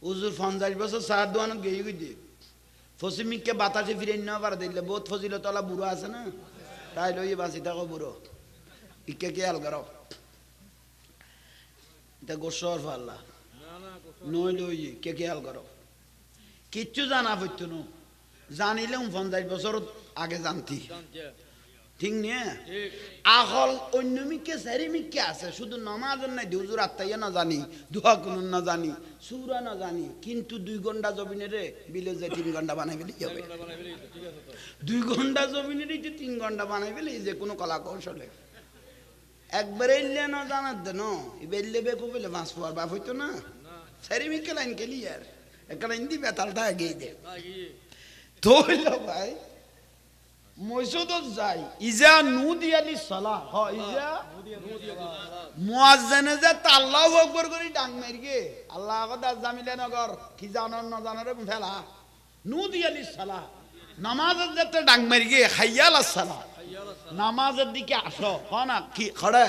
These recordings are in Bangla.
হুজুর 50 বছর সার দোয়ানো গেই গই ফসিমিককে বাতাসে ফিরে নেওয়া পারে দিলে বহুত ফজিলতলা বুড়ো আছে না তাই লইয়ে বাঁচি থাকো বুড়ো ইকে কে আল করো এটা গোসর ফাল্লা নই লই কে কে আল করো কিচ্ছু জানা পড়তো না জানিলে 50 বছর আগে জানতি ঠিক নিয়ে আহল অন্য মিকে সারি মিকে আছে শুধু নামাজ নাই হুজুর আত্মাইয়া না জানি দোয়া কুনুন না জানি সূরা না জানি কিন্তু 2 ঘন্টা জমিনেরে বিলে যে 3 ঘন্টা বানাই ফেলি হবে 2 ঘন্টা জমিনেরই যে 3 ঘন্টা বানাই ফেলি যে কোনো কলা কৌশলে একবারে ইল্লে না জানাত দেন ইবেল্লে বেকু বলে মাছ পাওয়ার বাপ হইতো না সারি মিকে লাইন ক্লিয়ার একটা লাইন দি বেতালটা এগিয়ে দে তো হইলো ভাই মসজিদ যাই ইজা নুদিয়ালি সালাহ হ ইজা মুয়াজ্জিনে যে আল্লাহু আকবার করি ডাং মারিগে আল্লাহ আকবার জামিলে নগর কি জানার না জানার ফেলা নুদিয়ালি সালাহ নামাজের যেতে ডাং মারিগে হাইয়ালাস সালাহ নামাজের দিকে আসো হ না কি খড়ে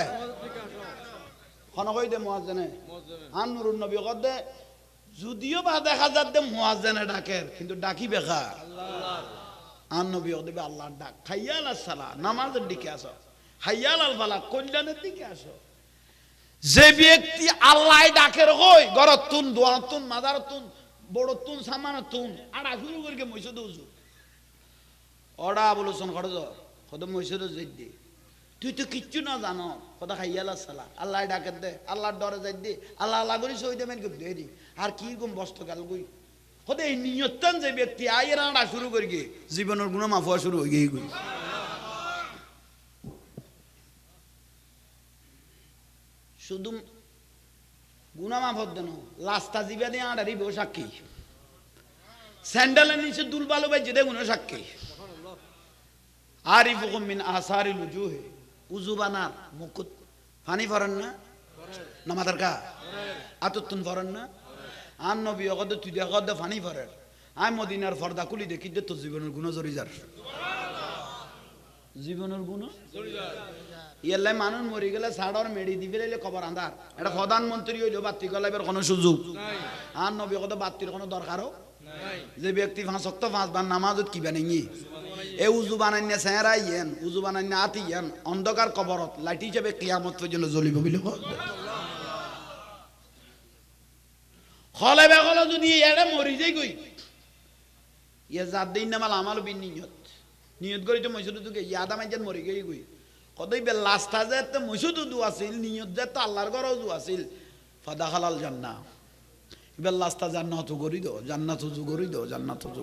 কোন কই দে মুয়াজ্জিনে আনুরুন নবী কদে যদিও বা দেখা যাচ্ছে মুয়াজ্জিনে ডাকের কিন্তু ডাকি বেকার আল্লাহ আর নবী ওদেবে আল্লাহর ডাক হাইয়াল সালাহ নামাজের দিকে আসো হাইয়াল আল ফালাহ কল্যাণের দিকে আসো যে ব্যক্তি আল্লাহ ডাকের কই গরত তুন দোয়া তুন মাজার তুন বড় তুন সামান তুন আড়া শুরু করে মসজিদ হুজুর ওড়া বলছন খরচ কত মসজিদ যাইদি তুই তো কিচ্ছু না জানো কত হাইয়াল সালাহ আল্লাহ ডাকের দে আল্লাহর ডরে যাই দি আল্লাহ আল্লাহ করি সইদে মেন দেরি আর কি রকম বস্তু কাল গই কদে এই নিয়তন যে ব্যক্তি আয়ের আড়া শুরু করি গে জীবনের গুনাহ মাফ হওয়া শুরু হয়ে গই শুধু গুনাহ মাফ হদ দেন লাস্তা জিবা দিয়ে আড়ারি বউ সাক্ষী স্যান্ডেলের নিচে দুল বালু বাই যেতে গুনাহ সাক্ষী আরিফুকুম মিন আসারিল উজুহ উযু বানার মুকুত পানি ফরন না নামাজের কা আততুন ফরন না আন নবী অগদ তুই দেখদ ফানি ফরের আই মদিনার পর্দা খুলি দেখি যে তোর জীবনের গুণ জড়ি যার জীবনের গুণ জড়ি যার ইয়াল্লাই মানুষ মরি গেলে সাড়র মেডি দিবে লাইলে খবর আন্ধার এটা প্রধানমন্ত্রী হইলো বাতি গলাইবার কোনো সুযোগ নাই আন নবী অগদ বাতির কোনো দরকারও নাই যে ব্যক্তি 5 ওয়াক্ত 5 বার নামাজত কি বানাইনি এ উযু বানাইনা সেরাইয়েন উযু বানাইনা আতিয়েন অন্ধকার কবরত লাইট হিসেবে কিয়ামত পর্যন্ত জ্বলিব বলে খলে বেগলে যদি এড়ে মরি যাই গই ইয়া জাদ দিন নামাল আমাল বিন নিয়ত করি তো মসজিদ তুকে ইয়াদা মাইজান মরি গই গই কদই বে লাস্টা যে তে মসজিদ দু আছিল নিয়ত যে তো আল্লাহর ঘরও দু আছিল ফাদা হালাল জান্নাহ বে লাস্টা জান্নাত করি দো জান্নাত জু করি দো জান্নাত জু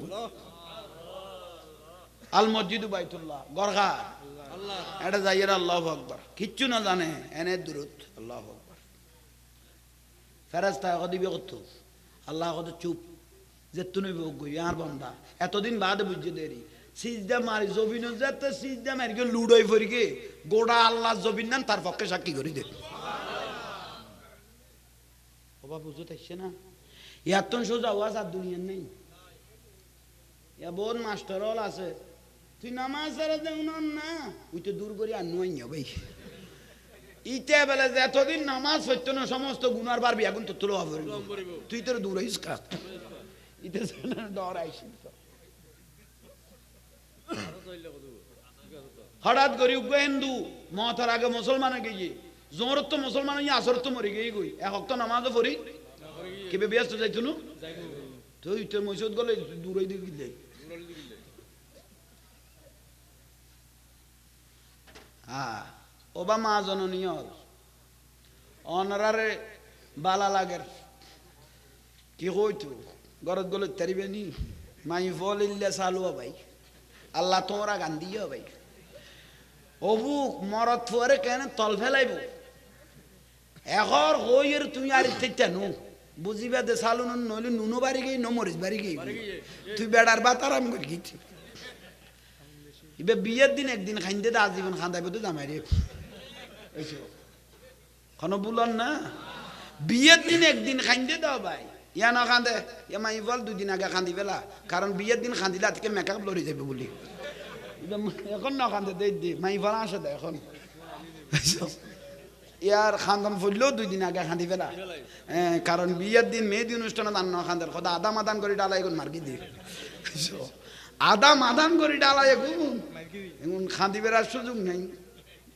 আল মসজিদ বাইতুল্লাহ গরগা আল্লাহ এটা যাইরা আল্লাহু আকবার কিচ্ছু না জানে এনে দুরুদ আল্লাহু আকবার ফেরেশতা কদিবে কত আল্লাহ কত চুপ যে তুমি বগই আর বান্দা এতদিন বাদে বুঝে দেরি সিজদা মারি জবিন যেতে সিজদা মারি গে লুডই ফরিকে গোড়া আল্লাহ জবিন নান তার পক্ষে সাক্ষী করি দে বাবা বুঝতে চাইছে না ইয়াতন সোজা ওয়াজ আর দুনিয়ার নেই ইয়া বোন মাস্টার হল আছে তুই নামাজ সারা দেও না ওই তো দূর করি আর নই ভাই ইতে বেলা যে এতদিন নামাজ হইতো না সমস্ত গুনার বাড়বি এখন তো তুলো হবে তুই তোর দূর হইস কাজ ইতে ডর আইসি হঠাৎ করি হিন্দু মতার আগে মুসলমান গিয়ে জোর তো মুসলমান আসর তো মরে গিয়ে গই এক তো নামাজ পড়ি কেবে ব্যস্ত যাইতো না তো ইতে মসজিদ গলে দূরই দিয়ে গিলে হ্যাঁ ওবা মা জননী অনারে বালা লাগের কি কইতো গরত গলে তারিবে নি মাই বলিল্লা চালু ভাই আল্লাহ তোমরা গান দিও ভাই অবু মরত পরে কেন তল ফেলাইব এখন হইয়ের তুমি আর ইত্যা নু বুঝিবা দে চালু নইলে নুনো বাড়ি গই নমরিস বাড়ি গই তুই বেড়ার বাত আরাম করে গেছি এবার বিয়ের দিন একদিন খাইতে দে আজীবন খান্দাইবে তো জামাই রে কোনো বুলন না বিয়ের দিন একদিন খাইতে দাও ভাই ইয়া না খান্দে ইয়া মাই বল 2 দিন আগে খান্দি ফেলা কারণ বিয়ের দিন খান্দিলে আজকে মেকআপ লড়ি যাবে বলি এখন না খান্দে দে মাই ফেলা আসে দে এখন ইয়ার খান্দন ফুললেও 2 দিন আগে খাঁদি ফেলা কারণ বিয়ের দিন মেহেদি অনুষ্ঠানে দান খান্দের কথা আদাম আদান করে ডালাই এখন মার্কি দিয়ে আদাম আদান করে ডালাই এখন খাঁদি বেড়ার সুযোগ নাই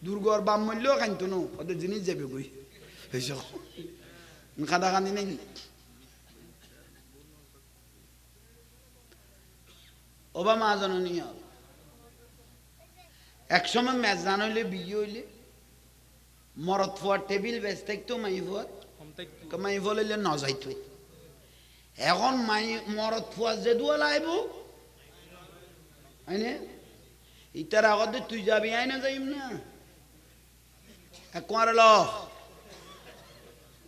দুর্গর বাম মূল্যও খাইতো না ওদের জিনিস যাবে গই খাদা খান্দি নেই ওবা মা জননী একসময় মেজদান হইলে বিয়ে হইলে মরত ফুয়ার টেবিল বেশ থাকতো মাই ফুয়ার হইলে ন যাইতো এখন মরত ফুয়ার যে দুয়া লাইব আইনে ইটার আগতে তুই যাবি আইনা যাইম না কোয়ার ল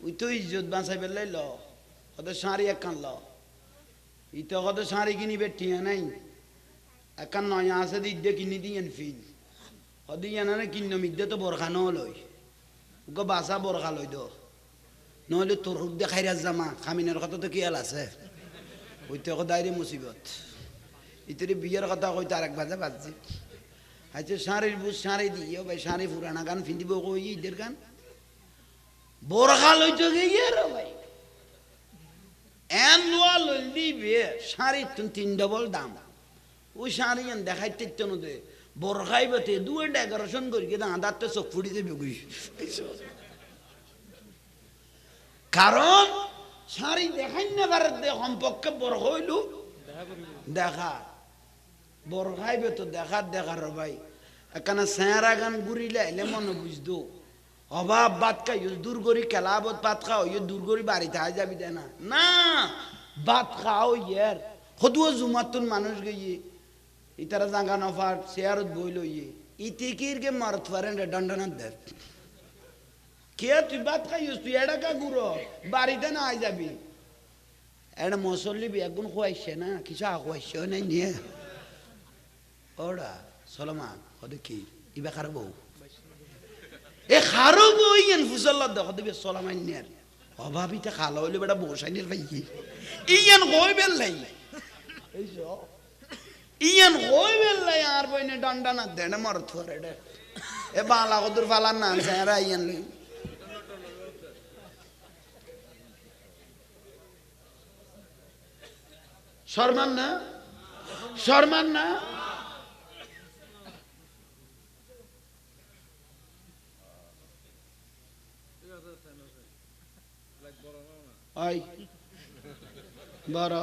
ওই তো ইজ্জত বাঁচাই পেলাই ল ওদের শাড়ি একখান ল ইটা কত শাড়ি কিনি বেটিয়া নাই একখান নয় আছে দিদে কিনি দিয়েন ফিল ওদি জানা কিন্ন মিদ্যে তো বরখানো লই ওকে বাসা বরখা লই দো নহলে তোর রূপ দেখাই রাজ জামা খামিনের কথা তো কিয়াল আছে ওইতে দায়রে মুসিবত ইতরে বিয়ের কথা কইতে আরেক বাজে বাজছে আচ্ছা শাড়ির বুঝ শাড়ি দিও ভাই শাড়ি পুরানা গান ফিন্দিব কই ঈদের গান বরখা লইতে গিয়ে রে ভাই এন লোয়া লই দিবে শাড়ির 3 ডবল দাম ওই শাড়ি এন দেখাইতে তো নদে বরখাই বেতে 2 ডেকোরেশন করি কিন্তু আদারতে চোখ ফুটি যাবে গই কারণ শাড়ি দেখাই না পারে সম্পর্কে বরখ হইল দেখা বরখাই বেতো দেখার ভাই এখানে সেরা গান ঘুরিলে এলে মনে বুঝতো অভাব ভাত খাই দূর করি খেলাবত ভাত খাও ইয়ে দূর করি বাড়িতে আয় যাবি তাই না না ভাত খাও ইয়ার সদুও জুমাতুন মানুষ গিয়ে ইতারা জাঙ্গা নফার চেয়ারত বইল ইয়ে ইতিকির কে মারত পারেন রে দণ্ডনাথ দেব কে তুই ভাত খাই তুই এটা কা গুড়ো বাড়িতে না আয় যাবি এটা মসল্লি বেগুন খোয়াইছে না কিছু আখোয়াইছে নাই নিয়ে ওরা সলমান হদে কি ইবা খারো বউ এ খারো বউ ইয়েন ফুসল্লা দেখো দেবে সলমান নিয়ার অভাবিতে খালো হইলে বেটা বসাইনের ভাই ইয়েন কই বেললাই এইসো ইয়েন কই বেললাই আর বইনে ডান্ডা না দেনে মারত করে রে এ বালা কদুর ফালার না সেরা ইয়েন লই শর্মান না ওই বড়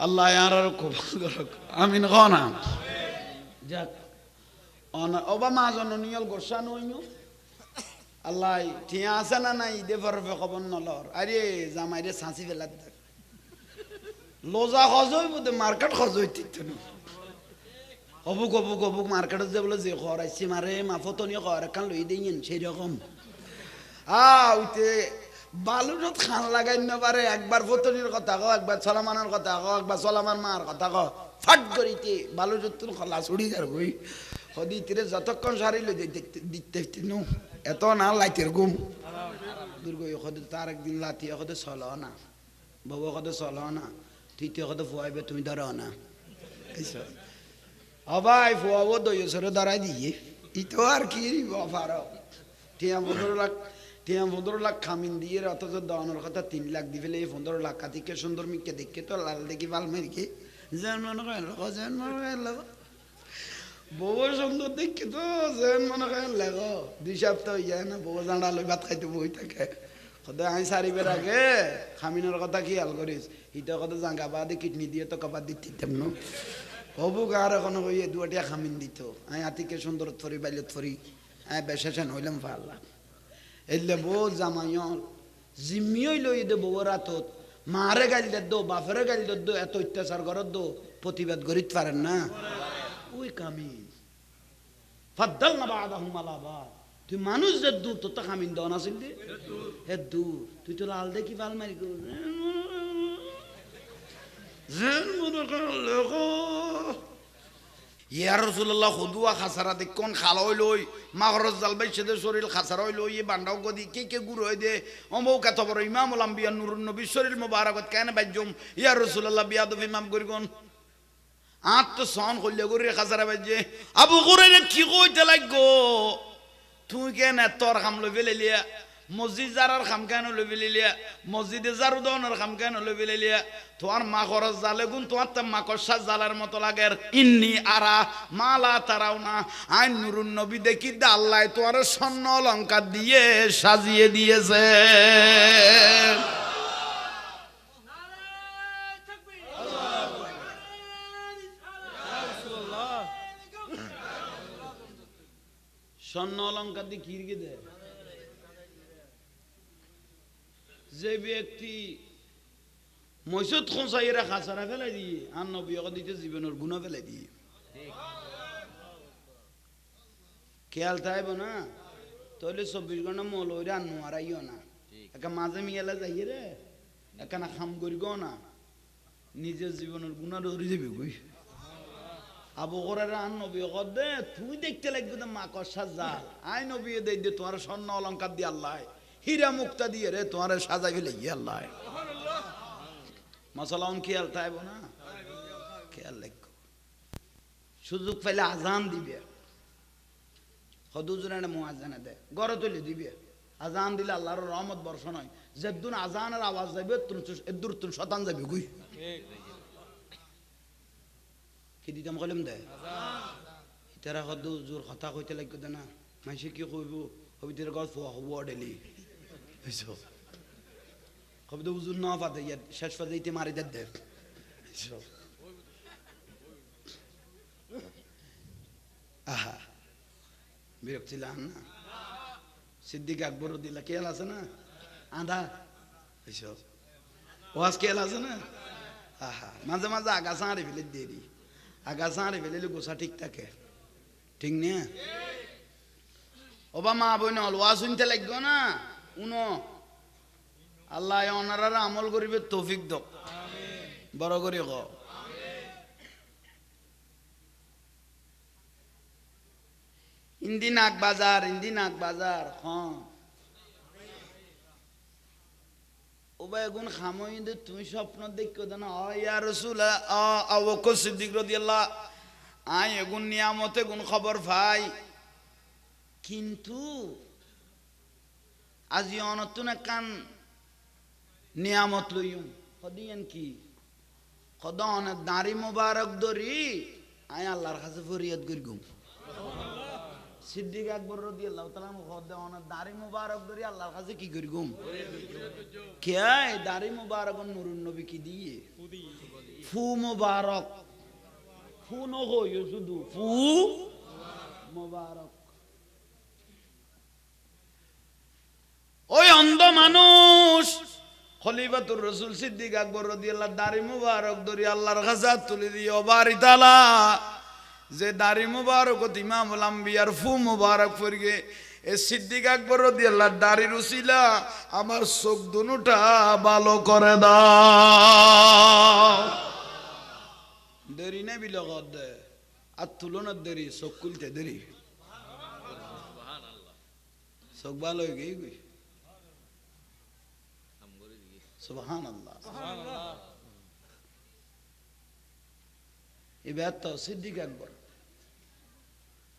আল্লাহ আর খুব আমিন গনা যাক অন ওবা মা জননিয়ল গোসান হইনু আল্লাহ ঠিয়া আছে না নাই দে ফরফে খবর নলর আরে জামাইরে সাঁচি ফেলা দেখ লোজা খজই বুদে মার্কেট খজই তিতন অবুক মার্কেটে যে বলে যে খরাইছি মারে মাফতনি খর কান লই দেইন সেই রকম উইতে বালুরত খান লাগাই না পারে একবার ফতনির কথা কও একবার সলামানের কথা কও একবার সলামান মার কথা কও ফাট করিতে বালুরত খলা ছুড়ি যার কই হদি তিরে যতক্ষণ সারি লই দিতে নো এত না লাইতের ঘুম দুর্গ হদে তার একদিন লাতি হদে চল না বাবু হদে চল না তৃতীয় হদে ফুয়াইবে তুমি ধরো না হবাই ফুয়াবো দইসরে ধরাই দিয়ে ইতো আর কি বাফার টিয়া 15 লাখ খামিন দিয়ে অথচ দাওয়ানোর কথা 3 লাখ দিয়ে ফেলে 15 লাখ কাতিকে সুন্দর মিকে দেখে তো লাল দেখি ভাল মেরিকে মনে করেন বউ সুন্দর দেখে তো মনে করেন লেগো 2 সপ্তাহ হয়ে যায় না বউ জানা লই ভাত খাইতে বই থাকে সদায় আমি সারিবের আগে খামিনের কথা খেয়াল করিস ইটা কথা জাঙ্গা বাদে কিডনি দিয়ে তো কবার দিতাম না হবু গার এখন হইয়ে 2টা খামিন দিত আমি আতিকে সুন্দর থরি বাইলে থরি বেশেষণ হইলাম পারলাম এলে বউ জামাইল জিম্মিও লই দে বউ রাতত মারে গাল দে বাপরে গাল দে এত অত্যাচার করত দো প্রতিবাদ করিত পারেন না ওই কামিন ফাদ্দাল না বাদাহুম আলা বাদ তুই মানুষ যে দূর তো তা কামিন দন আছিল দে হে দূর তুই তো লাল দেখি ভাল মারি গো জেন মনে কর লগো ইয়া রাসূলুল্লাহ খুদুয়া খাসারা দে কোন খালই লই মাগরজ জালবাই সেদে শরীর খাসারাই লই বান্দাও গদি কে গুরু হই দে অমৌ কত বড় ইমামুল আম্বিয়া নুরুন নবী শরীর মুবারকত কেন বাজুম ইয়া রাসূলুল্লাহ বিয়াদব ইমাম করিগন আত তো সন কইলে গরি খাসারা বাজে আবু হুরায়রা কি কইতে লাগো তুই কেন তোর খাম লই ফেলিলিয়া মসজিদ যারার খাম কেন লই ফেলিলিয়া মসজিদে যার দনের খাম কেন লই ফেলিলিয়া তোমার মা খরচ জালে গুণ তোমার তো মাকড়সা জালার মতো লাগে ইন্নি আরা মালা তারাও না আইন নুরুন নবী দেখি দে আল্লাহ তোমার স্বর্ণ অলঙ্কার দিয়ে সাজিয়ে দিয়েছে স্বর্ণ অলঙ্কার দিয়ে কি রেখে দেয় যে ব্যক্তি মসজিদ খোঁচাইরা খাসারা ফেলাই দিয়ে আর নবী দিতে জীবনের গুণা ফেলাই দিয়ে খেয়াল থাকব না তাহলে 24 ঘন্টা মৌলরা নোয়ারাইও না একা মাঝে মিয়ালা যাইয়ে রে একানা খাম করিব না নিজের জীবনের গুণা ধরে যাবে কই আবু হুরায়রা আন নবী দে তুই দেখতে লাগবে তো মাকড়সা জাল আই নবী দে দে তোমার স্বর্ণ অলঙ্কার দিয়ে আল্লাহ হীরা মুক্তা দিয়ে রে তোমার সাজাই ফেলে গিয়ে আল্লাহ মশলাউন খেয়াল থাকব না খেয়াল লাগবে সুযোগ পাইলে আজান দিবে হদুজুর মুআজ্জিন দে গড়ে তুলে দিবে আজান দিলে আল্লাহর রহমত বর্ষণ হয় যেদিন আজানের আওয়াজ যাবে এদুর তুন শতান যাবে কই কি দিতাম কইলাম দে ইতারা হদুজুর কথা কইতে লাগবে না মাইসে কি কইব হবিতের গল্প হব ডেলি এসো কবে তো হুজুর না পাতে শেষ ফাজাইতে মারি দে এসো আহা বিরক্তি লান না সিদ্দিক আকবর দিলা কেল আছে না আধা এসব ওয়াজ কেল আছে না আহা মাঝে মাঝে আগাছা আড়ে ফেলে দেরি আগাছা আড়ে ফেলে গোসা ঠিক থাকে ঠিক না ওবা মা বই না ওয়াজ শুনতে লাগবে না উনো আল্লাহ ওনারা আমল করিবে তৌফিক দক বড় করে ক ইন্দি নাক বাজার হ্যাঁ ও ভাই এখন খামই দে তুমি স্বপ্ন দেখো না ইয়া রাসূলুল্লাহ আবু বকর সিদ্দিক রাদিয়াল্লাহু আই এগুন নিয়ামতে গুণ খবর ভাই কিন্তু আজি অনতুন কান নিয়ামত লইম কদিয়ান কি কদন দাড়ি মোবারক দরি আই আল্লাহর কাছে ফরিয়াদ করি গুম সিদ্দিক আকবর রাদিয়াল্লাহু তাআলা খোদাওনা দাড়ি মোবারক ধরে আল্লাহর কাছে কি করি গুম কে দাড়ি মোবারক নূরুন নবী কি দিয়ে ফু মোবারক ফু ন হই শুধু ফু মোবারক ওই অন্ধ মানুষ খলিফাতুর রাসূল সিদ্দিক আকবর রাদিয়াল্লাহু দাড়ি মোবারক ধরে আল্লাহর কাছে তুলে দিয়ে বাড়ি তালা যে দাড়ি মুবারক ইমামুল আম্বিয়ার ফু মুবারক ফরগে এ সিদ্দিক আকবর রাদিয়াল্লাহু দাড়ির উসিলা আমার চোখ দুনুটা ভালো করে দাও দেরি না বিলগত দে আর তুলনার দেরি চোখ খুলতে দেরি সুবহানাল্লাহ চোখ ভালো হয়ে গই সুবহানাল্লাহ সুবহানাল্লাহ এবার তো সিদ্দিক আকবর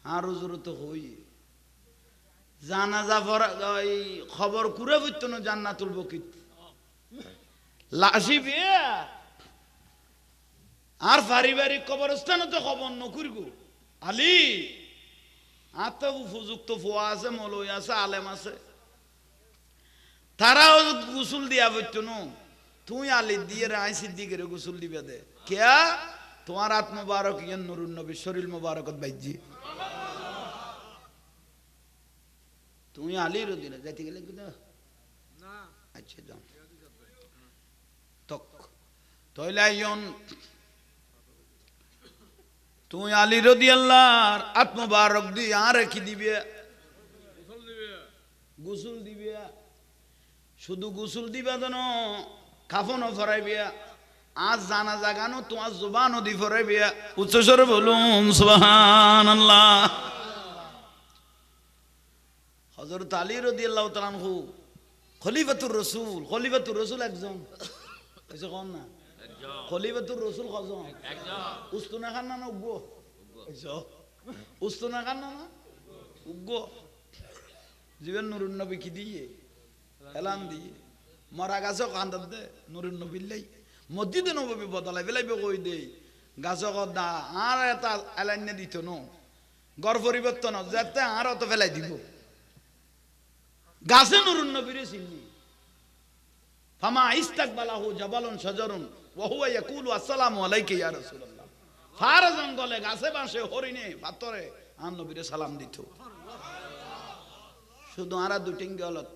আর জরুরত হই জানাজা খবর কুরে বুঝতো না জান্নাতুল বকিত লাশি বিয়ে আর পারিবারিক কবরস্থানে তো খবর নকরিব আলী আর তো উপযুক্ত ফোয়া আছে মৌলই আছে আলেম আছে তারাও গোসল দিয়া বুঝতো না তুই আলী দিয়ে আই সিদ্দিকের গোসল দিবে দে কেয়া তোমার হাত মুবারক ইয়ান নুরুন নবী শরীর মুবারকত বাইজি তুমি আলী রদিলা যাইতে গেলে কি না আচ্ছা যাও তক তইলা ইয়ন তুমি আলী রাদিয়াল্লাহর হাত মুবারক দি আর কি দিবে গোসল দিবে শুধু গোসল দিবা জানো কাফনও ফরাইবে আজ জানা জাগানো তোমার জুবানও দি ফরাইবে উচ্চস্বরে বলুন সুবহানাল্লাহ হযরত আলী রাদিয়াল্লাহু তাআলা আনহু খলিফাতুর রাসূল একজন এসে কোন না খলিফাতুর রাসূল কজন একজন উস্তুনা খান না উগ্গ এসো উস্তুনা খান না উগ্গ জীবন নুরুন নবী কি দিয়ে এলান দিয়ে মরা গাছও কান্দার দে নুরুন নবীর লাই মসজিদে নবী বদলাই বেলাইবে কই দেই গাছ দা আর এটা এলাইন দিত ন গড় পরিবর্তন যাতে আর অত ফেলাই দিব গাছে নুরুন নবীরে চিনি ফামা ইস্তাকবালাহু জাবালুন শাজারুন ওয়া হুয়া ইয়াকুলু আসসালামু আলাইকা ইয়া রাসূলুল্লাহ ফার জঙ্গলে গাছে বাঁশে হরিণে পাথরে আর নবীরে সালাম দিত শুধু আর দুটিং গলত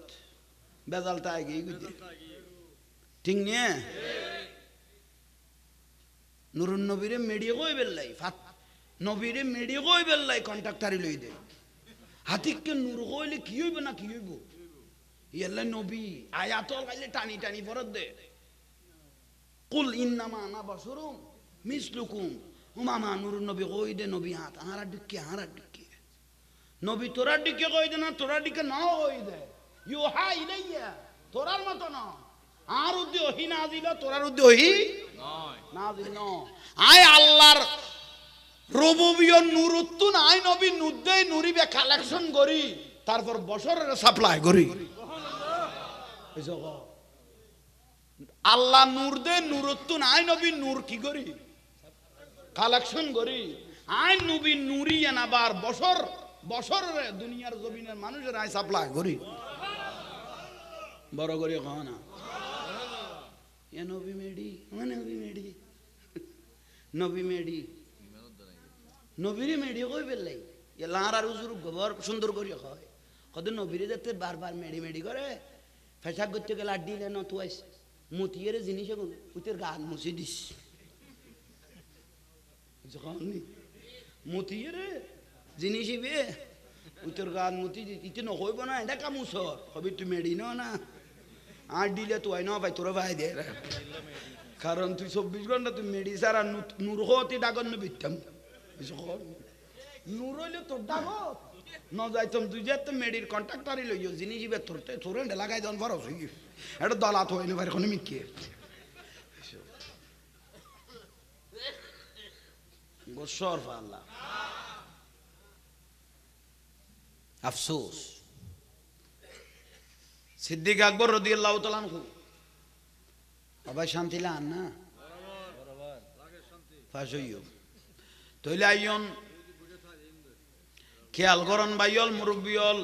বেজালটা আগেই গইতে ঠিক নিয়ে নুরুন নবীরে মেডিয়ে কই বেললাই ফাত নবীরে মেডিয়ে কই বেললাই কন্ট্রাক্টরি লই দে হাতিককে নূর কইলে কি হইব না কি হইব ইয়াল্লা নবী আয়াতল গাইলে টানি টানি ফরত দে কুল ইন্নামা আনা বাশারুম মিসলুকুম উমামা নুরুন নবী কই দে নবী হাত আরা ডিকে নবী তোরা ডিকে কই দে না তোরা ডিকে না কই দে ইউহা ইলাইয়া তোরার মত না আর উদ্দি ওহি নাজিল তোরার উদ্দি ওহি নয় নাজিল ন আয় আল্লাহর রুবুবিয়ত নুরুত্তুন আই নবী নুদ্দে নুরিবে কালেকশন করি তারপর বছরের সাপ্লাই করি আল্লাহ নূর দে নুরুত্তুন আই নবী নূর কি করি কালেকশন করি আই নবী নুরি এনাবার বছরের দুনিয়ার জমিনের মানুষের আই সাপ্লাই করি বড় করে কহ না এ নবী মেডি নবী মেডি নবীরে মেডি কই বেলাই এলার আর উজুর গোবর সুন্দর করি হয় কত নবীরে যাতে বারবার মেডি করে ফেসাক করতে গেলে আর দিলে ন তুই মুতিয়ের জিনিস উতের গান মুছি দিস মুতিয়ের জিনিস বে উতের গান মুতি দিস ইতে নকইব না এটা কামুসর কবি তুই মেডি না আর দিলে তুই না ভাই তোরা ভাই দে কারণ তুই 24 ঘন্টা তুই মেডি সারা নূর হতে ডাগন বিতাম নূর হইলে তোর ডাগত ন যাইতাম তুই যে মেডির কন্ট্রাক্টারি লইও জিনিস ইবে তোরতে তোরে লাগাই দন ফরস হই এটা দলাত হইনি ভাই কোন মিকে গোসর আল্লাহ আফসোস সিদ্দিক আকবর রাদিয়াল্লাহু তাআলা আনহু বাবা শান্তি লান না বরাবর লাগে শান্তি ফাজইও তইলে আইয়ন খেয়াল করন ভাইয়ল মুরব্বিয়ল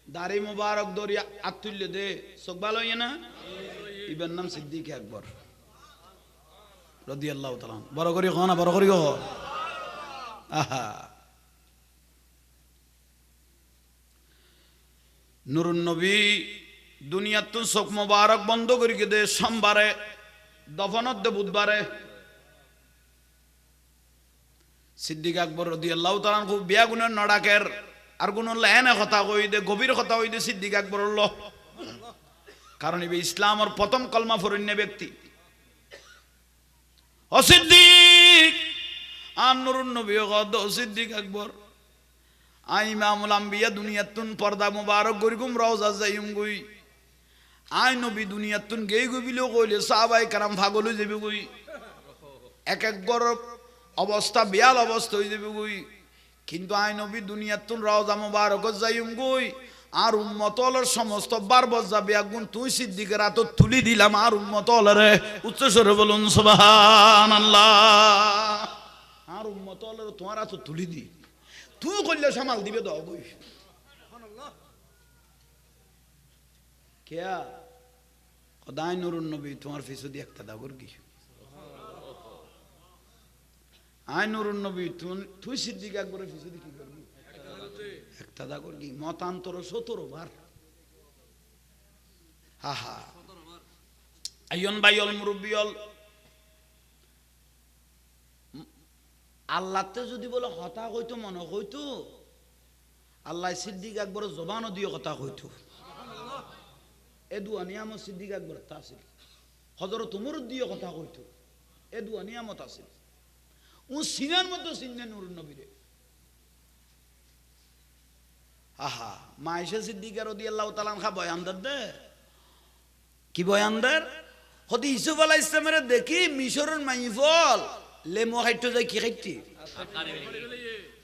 দাড়ি মুবারক দরিয়া আতুল্য দে চোখ ভালো হইয়া না ইবের নাম সিদ্দিক আকবর রাদিয়াল্লাহু তাআলা বড় করি কহ না বড় করি কহ আহা নুরুন নবী দুনিয়াত তো চোখ মুবারক বন্ধ করি দে সোমবারে দফনত দে বুধবারে সিদ্দিক আকবর রাদিয়াল্লাহু তাআলা খুব বিয়া গুণের নডাকের আর কোন লাইনে কথা কই দে গভীর কথা কই দে সিদ্দিক আকবর আল্লাহ কারণ এই ইসলামের প্রথম কলমা ফরন্য ব্যক্তি ও সিদ্দিক আর নুরুন নবী গদ সিদ্দিক আকবর আই ইমামুল আম্বিয়া দুনিয়াতুন পর্দা মুবারক গরিগুম রওজা যাইম গই আই নবী দুনিয়াতুন গেই গবিলো কইলে সাহাবায়ে کرام পাগল হই যাবে গই এক এক গরব অবস্থা বিয়াল অবস্থা হয়ে যাবে গই কিন্তু আই নবী দুনিয়াতুন রওজা মুবারক যাইম গই আর উম্মতলের সমস্ত বারবজ যাবে আগুন তুই সিদ্দিকের হাত তুলি দিলাম আর উম্মতলরে উচ্চ স্বরে বলুন সুবহানাল্লাহ আর উম্মতলের তোমার হাত তুলি দি তুই কইলে সামাল দিবে দাও গই সুবহানাল্লাহ কেয়া খোদাই নুরুন নবী তোমার ফিসুদি ইক্তদা করগি আই নুরুন নবী তুই সিদ্দিক আকবরের ফিসুদি কি করবি ইক্তদা করগি মতান্তর 17 বার আহা আইয়ন বাইয়ল মুরব্বিয়ল আল্লাহতে যদি বলে কথা কইতো মনে কইতো আল্লাহ সিদ্দিক আকবর জবানও দিয়ে কথা কইতো এ দুয়া নিয়ামত সিদ্দিক আকবর তা আছিল হযরত ওমর দিয়ে কথা কইতো এ দুয়া নিয়ামত আছিল ও সিনার মতো সিন্নে নুরুন নবীরে আহা মায়েশা সিদ্দিকা রাদিয়াল্লাহু তাআলা আনহা বয়ান দে কি বয়ান দের হদি ইউসুফ আলাইহিস সালামের দেখি মিশরের মাইফল লেমু খাইতে যাই কি খাইতে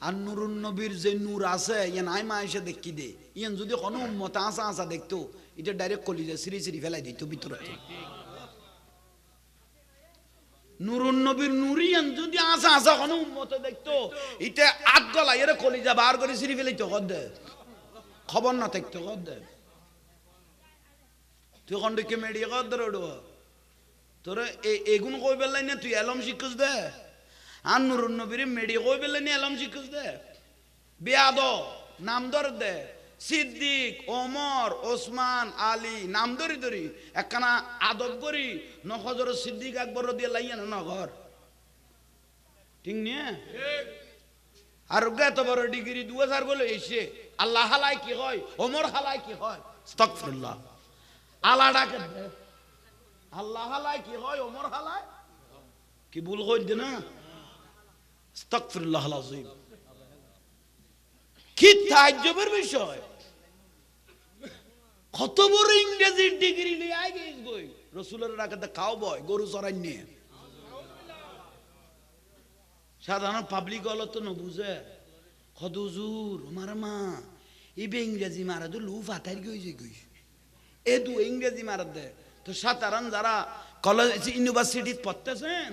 আর নুরুন নবীর যে নূর আছে ইয়ে নাই মা এসে দেখি দে ইয়ান যদি কোনো উম্মত আসা আসা দেখতো এটা ডাইরেক্ট কলিজে সিঁড়ি সিঁড়ি ফেলাই দিত ভিতরে নুরুন নবীর নুরিয়ান যদি আসা আসা কোনো উম্মত দেখতো এটা আট গলা এর কলিজা বার করে সিঁড়ি ফেলাইতো দে খবর না থাকতো দে তুই এখন দেখে মেডিয়া কর উঠব তোর এগুন কই বেলাই না তুই এলম শিখুস দে আর নুরুন নবীর মেডিয়া কই বেলাই না এলম শিখুস দে বেয়াদ নাম ধর দে সিদ্দিক ওমর ওসমান আলী নাম ধরি ধরি একখানা আদব করি নখজর সিদ্দিক আকবর দিয়ে লাইয়া না নগর ঠিক নিয়ে আর এত বড় ডিগ্রি 2000 বলে এসে আল্লাহ হালাই কি হয় ওমর হালাই কি হয় আস্তাগফিরুল্লাহ আল্লাহ ডাকে দে আল্লাহ হালাই কি হয় ওমর হালাই কি ভুল কই দে না আস্তাগফিরুল্লাহ আযীম কি তাজ্জবের বিষয় কত বড় ইংরেজি ডিগ্রি নিয়ে আই গেছ গই রাসূলের রাখাতে খাও বয় গরু চরাই নিয়ে সাধারণ পাবলিক হলো তো না বুঝে কত হুজুর আমার মা ইবে ইংরেজি মারা তো লু ফাটাই গইছে গই এ দু ইংরেজি মারা দে তো সাধারণ যারা কলেজ ইউনিভার্সিটিতে পড়তেছেন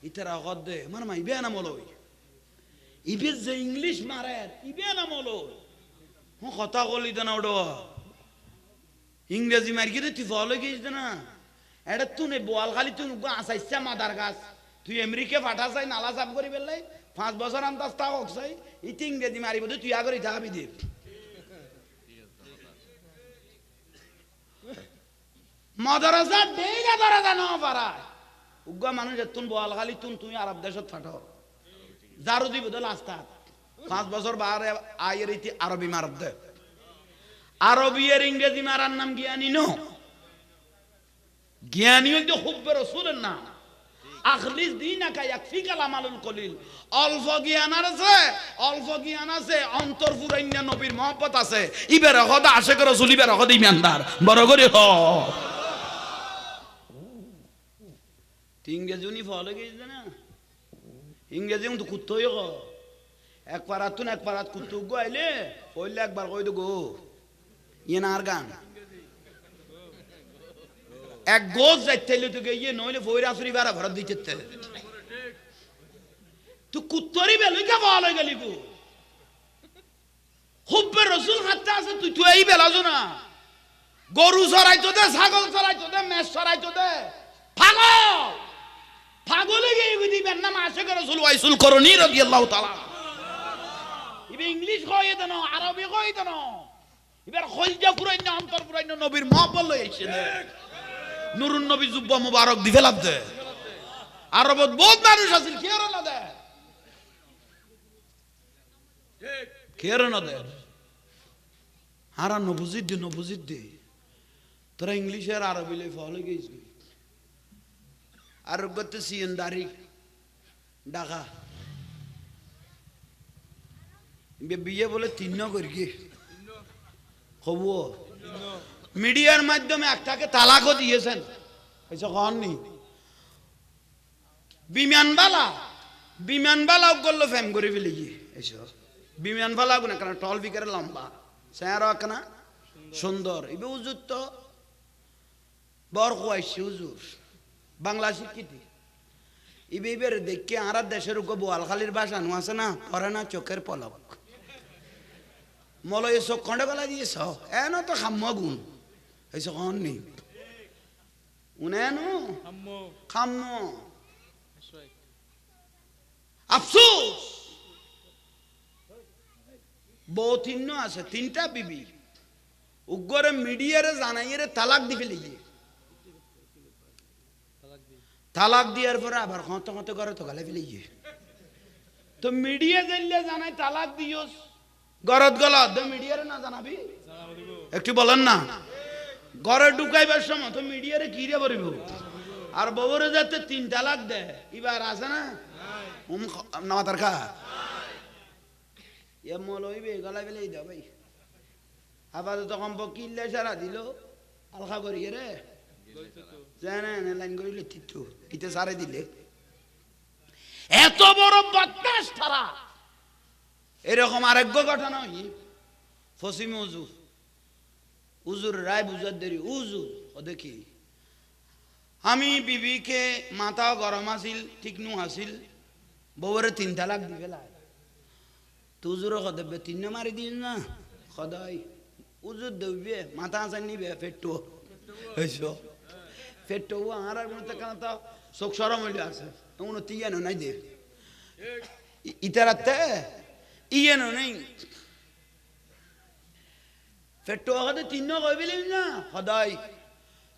ইতারা কত দে আমার মা ইবে না মলই ইবে যে ইংলিশ মারে ইবে না মলো কথা কলি দেনা ওডো ইংরেজি মারি গিয়ে তুই ফলো গিয়েছিস না এটা তুই নে বোয়াল খালি তুই আসাইছা মাদার গাছ তুই আমেরিকা ফাটা চাই নালা চাপ করি বেলাই 5 বছর আন্দাজ তা হোক চাই ইতি ইংরেজি মারিব তুই আগরি থাকবি দে মাদ্রাসা দেইলা দরজা না পারা উগ্গা মানুষ তুই বোয়াল খালি তুই আরব দেশত ফাটো জারু দিব দল আস্তা 5 বছর বাহারে আয়ের ইতি আরবি মারব দে আরবি এর ইংরেজি মারার নাম জ্ঞানী নো জ্ঞানী হইতো হুব্বে রাসূলের নাম আখলিস দীনাকা ইয়াকফিকাল আমালুল কলিল অল্প জ্ঞান আছে অন্তর ফুরাইনা নবীর মহব্বত আছে ইবের খোদা আশিক রাসূল ইবের খোদা ইমানদার বড় করে হ ইংরেজি উনি ফলো গেছে না ইংরেজি তো কুত্তই গো এক পারাতুন এক পারাত কুত্তু গো আইলে কইলে একবার কই দো গো ইয়ে আর গান এক গোজ যাইতেলে তো গিয়ে নইলে ফইরা আসুরি বারা ভরা দিতে তুই কুত্তরি বেলই কা ভালো গেলি গো হুব্বে রাসূল হাতে আছে তুই এই বেলাজো না গরু চড়াইতো দে ছাগল চড়াইতো দে মেষ চড়াইতো দে পাগলে গিয়ে দিবেন নাম আশিক রাসূল ওয়াইসুল করনি রাদিয়াল্লাহু তাআলা ইবে ইংলিশ কই দেন আরবি কই দেন এবার খলজা পুরাইনা অন্তর পুরাইনা নবীর মহব্বত লই আইছে নুরুন নবী জুব্বা মুবারক দি ফেলাব দে আরবত বহুত মানুষ আছে কি আর না দে ঠিক কি আর না দে হারা নবুজিদ দে তোরা ইংলিশ আর আরবি লই ফলো গেছ আর গতে সিয়নদারি ঢাকা বিয়ে বলে 3 করি কি হব মিডিয়ার মাধ্যমে একটাকে তালাকও দিয়েছেন এসব হননি বিমানবালা করলো ফ্যাম করে ফেলে গিয়ে এসব বিমানবালা গুলো কেন টল বিকারে লম্বা স্যার কেনা সুন্দর এবে হুজুর তো বর খুয়াইছে হুজুর বাংলা শিক্ষিত ইবে এবার দেখে আর দেশের বোয়ালখালীর ভাষা নো আছে না পরে না চোখের পলক মলয় চোখ খন্ডে গলা দিয়েছ এন তো খাম্ম গুণ হয়েছে কন নি উনেনো খাম্ম আফসোস বউ 3 আছে 3টা বিবি উগ্রে মিডিয়ারে জানাইয়ে তালাক দি ফেলে গিয়ে তালাক দিয়ার পরে আবার খত করে তো গালে ফেলে গিয়ে তো মিডিয়া জানলে জানাই তালাক দিওস গরত গলা তো মিডিয়ারে না জানাবি একটু বলেন না ঘরে ঢুকাইবার সময় তো মিডিয়ারে কি রে বলিব আর বউরে যাতে 3 তালাক দে এবার আছে না না তার কা এ মলইবে গলা ফেলেই দাও ভাই আবার তখন কিল্লা সারা দিল আলখা করি রে জানেন লাইন করিলে তিতু ইতে সারে দিলে এত বড় বদমাশ তারা। এরকম আরেক ঘটনা হই ফসিম উজুর রায় বুঝার দেরি উজুর ও দেখি আমি বিবিকে মাথা গরম আসিল ঠিক নু আসিল বউরে 3 তালাক দি ফেলায় তো উজুর কদবে 3 মারি দিন না খদাই উজুর দেবে মাথা আসান নিবে ফেট্টো হইছো ফেট্টো আর আর মনে কারণ তো চোখ সরম হইলে আছে এমন তিয়ানো নাই দে ইতারাতে ইয়ানো নাই ফেট্টো আগে 3 কইবিলি না খদাই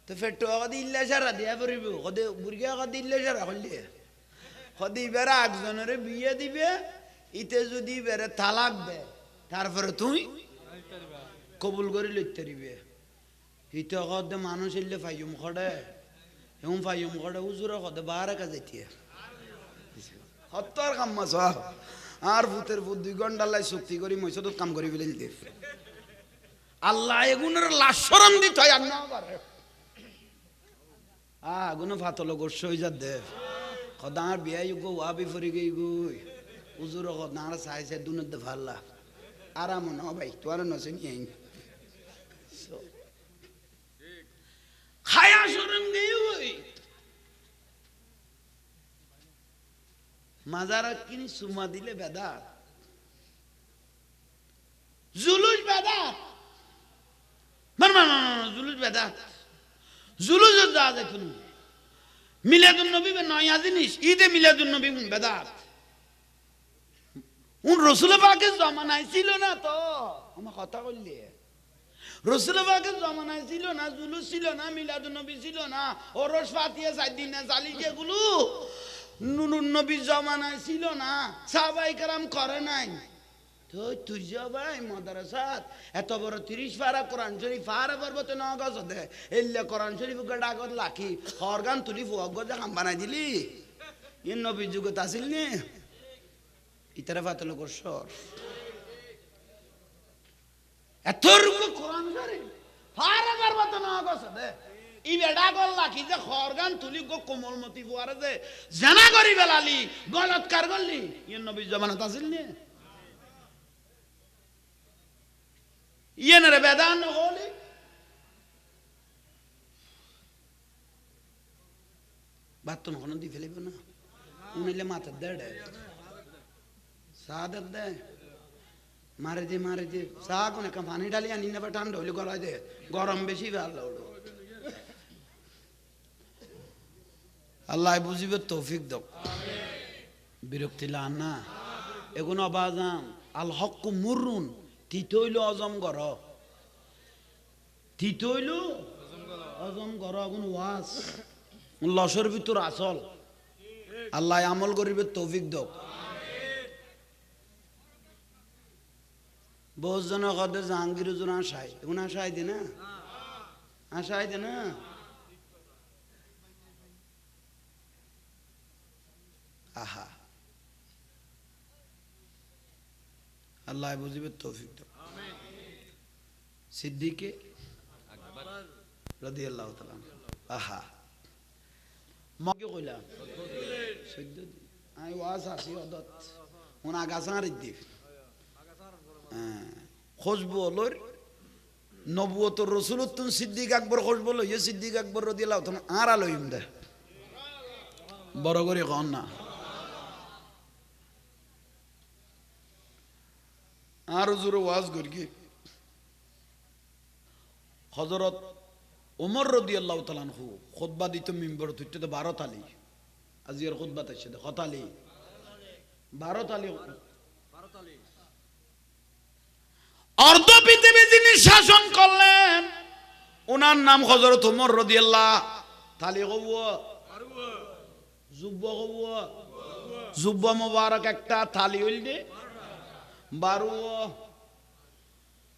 তো ফেট্টো আগে ইল্লা সারা দিয়া পড়িব কদে বুরগা আগে ইল্লা সারা হইলে কদি বেরা একজনের বিয়ে দিবে ইতে যদি বেরে তালাক দে তারপরে তুই কবুল করে লইতে দিবে ইতে কদে মানুষ ইল্লে ফাইম খড়ে এমন ফাইম খড়ে উজুরা কদে বারে কাজে হত্যার কাম মাছ আর ভূতের ভূত 2 ঘন্টা লাই শক্তি করি মইসদ কাম করি ফেলে দিতে আল্লাহ এগুনের লাশ শরম দিত আর না করে গুনো ফাতল গোশ হই যা দে খদার বিয়াই গো ওয়াবি ফরি গই গই উজুর খদার সাইছে দুনত দে ভাল্লা আরাম না ভাই তোর নসেনি আই খায়া শরম গই ওই মাজারা কিনি সুমা দিলে বেদাত জুলুস বেদাত জুলুস বেদাত জুলুস যা দেখুন মিলাদুন নবী নয়া জিনিস ঈদে মিলাদুন নবী বেদাত উন রাসূল পাকের জামানায় ছিল না তো আমার কথা বললি রাসূল পাকের জামানায় ছিল না জুলুস ছিল না মিলাদুন নবী ছিল না ওরস ফাতিহা 4 দিনে জালি যেগুলো নুরুন নবী জামানায় ছিল না সাহাবায়ে কেরাম করে নাই তো তুই যাবাই মাদ্রাসাত এত বড় 30 পারা কোরআন শরীফ পারা পর্বতে না গছ দে এল্লে কোরআন শরীফ গডাগত লাখি অর্গান তুলি ফুয়াগ যা কাম বানাই দিলি ইন নবী যুগত আসিল নি ইতারা ফাতল করছর এত রকম কোরআন শরীফ পারা পর্বতে না গছ দে ই বেডা গল লাখি যে অর্গান তুলি গো কোমলমতি ফুয়ারে যে জানা করি বেলালি গলৎকার করলি ইন নবী জামানাত আসিল নি ইয়েনরে বেদান হলি বাতন কোন দি ফেলিব না উনিলে মাথা দেড়ে সাদত দে মারে দে সা কোন কা পানি ঢালি আনি না ঠান্ডা হইলে গলায় দে গরম বেশি ভালো হলো আল্লাহ বুঝিবে তৌফিক দাও বিরক্তি লান না এগুন আবাজাম আল হক মুরুন তিতইল অজম গর তিতইল অজম গর আগুন ওয়াজ লসর ভিতর আসল আল্লাহ আমল করিবে তৌফিক দাও বহুত জন কদে জাহাঙ্গীর হুজুর আশায় এখন আশায় দে না আশায় দে না আহা আল্লাহ বুঝিবে তৌফিক দাও সিদ্দিকে আকবার রাদিয়াল্লাহু তাআলা আহা মগে কইলা সদ্য আই ওয়াজ আসি অদত ওনা গাছার দি খুশবু লর নবুয়তর রাসূলুতুন সিদ্দিক আকবর খুশবু লইয়া সিদ্দিক আকবর রাদিয়াল্লাহু তাআলা আর লইম দে বড় করে কোন না আর হুজুর ওয়াজ করি হযরত ওমর রাদিয়াল্লাহু তাআলা আনহু খুতবা দিত মিম্বর তুইতে তো 12 তালি আজির খুতবা তাইছে কত তালি 12 তালি অর্ধ পৃথিবী যিনি শাসন করলেন ওনার নাম হযরত ওমর রাদিয়াল্লাহু তালি গওয়া জুব্বা গওয়া জুব্বা মোবারক একটা তালি হইল 12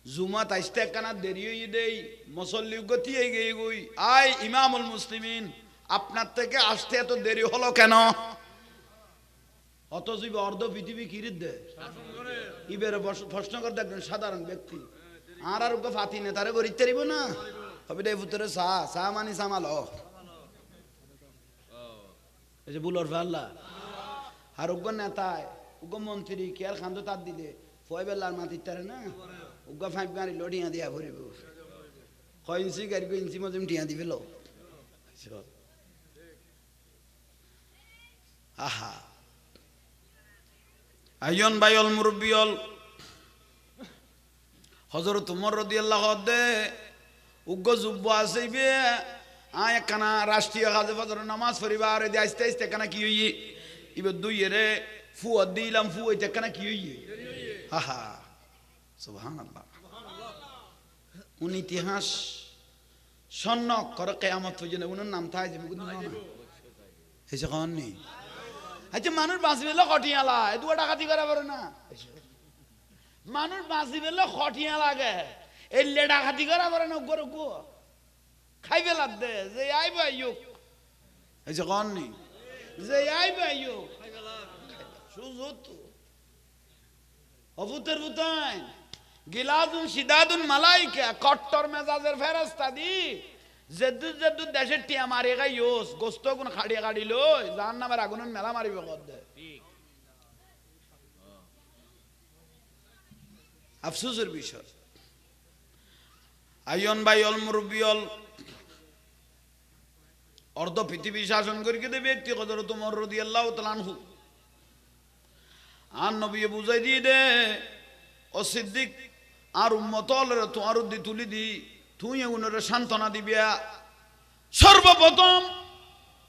জুমাত আইতে কানা দেরি হই দেই মুসল্লি গতি হই গই আই ইমামুল মুসলিমিন আপনার থেকে আসতে এত দেরি হলো কেন অথচ অর্ধ পৃথিবী কিরিত দে ইবেরে প্রশ্ন করে দেখবেন সাধারণ ব্যক্তি আর আর ওকে ফাতি নেতারে গরিতে পারিব না হবে এই ভিতরে সা মানি সামাল এই যে বুলর আল্লাহ আর উগ্র নেতায় উগ্র মন্ত্রী কে আর খান্দ তার দিলে ফয় বেলার মাটির তারে না উগ্র ফাইভ গাড়ি লড়িয়া দিয়া ভরিব কয় ইঞ্চি গাড়ি ইঞ্চি মজুম টিয়া দিবে লো আহা আইয়ন বাইল মুরব্বিয়ল হযরত ওমর রাদিয়াল্লাহু দে উগ্র যুব্ব আছেইবে একখানা রাষ্ট্রীয় কাজে ফজর নামাজ পড়িবার দে আস্তে আস্তে একখানা কি হইয়ে ইবে দুই রে ফুয়া দিলাম ফু হইতে একখানা কি হইয়ে আহা সুবহানাল্লাহ উন ইতিহাস স্বর্ণ করে কিয়ামত পর্যন্ত উনার নাম থাই যাবে কিন্তু না এসে কোন নেই আচ্ছা মানুষ বাঁচিবেলে খটিয়ালা এ দুয়া ডাকাতি করা পারে না মানুষ বাঁচিবেলে খটিয়া লাগে এলে ডাকাতি করা পারে না গরু গো খাইবে লাগ দে যে আইবে আইয়ুক এসে কোন নেই যে আইবে আইয়ুক সুজত অভূতের ভূতাইন গিলাদুন শিদাদুন মালাইকা কট্টর মেজাজের ফেরেশতা দি জেদ্দু জেদ্দু দেশের টিয়া মারি গাইওস গোস্ত গুন খাড়িয়া গাড়ি লই জাহান্নামের আগুনের মেলা মারিবে কদ্দে আফসোসের বিষয় আইয়ন বাইল মুরব্বিয়ল অর্ধ পৃথিবী শাসন করি কে ব্যক্তি হযরত ওমর রাদিয়াল্লাহু তাআলা আনহু আর নবী বুঝাই দিয়ে দে ও সিদ্দিক আর উম্মতলের তোমার উদ্দি তুলি দি তুই এগুলোর সান্ত্বনা দিবিয়া সর্বপ্রথম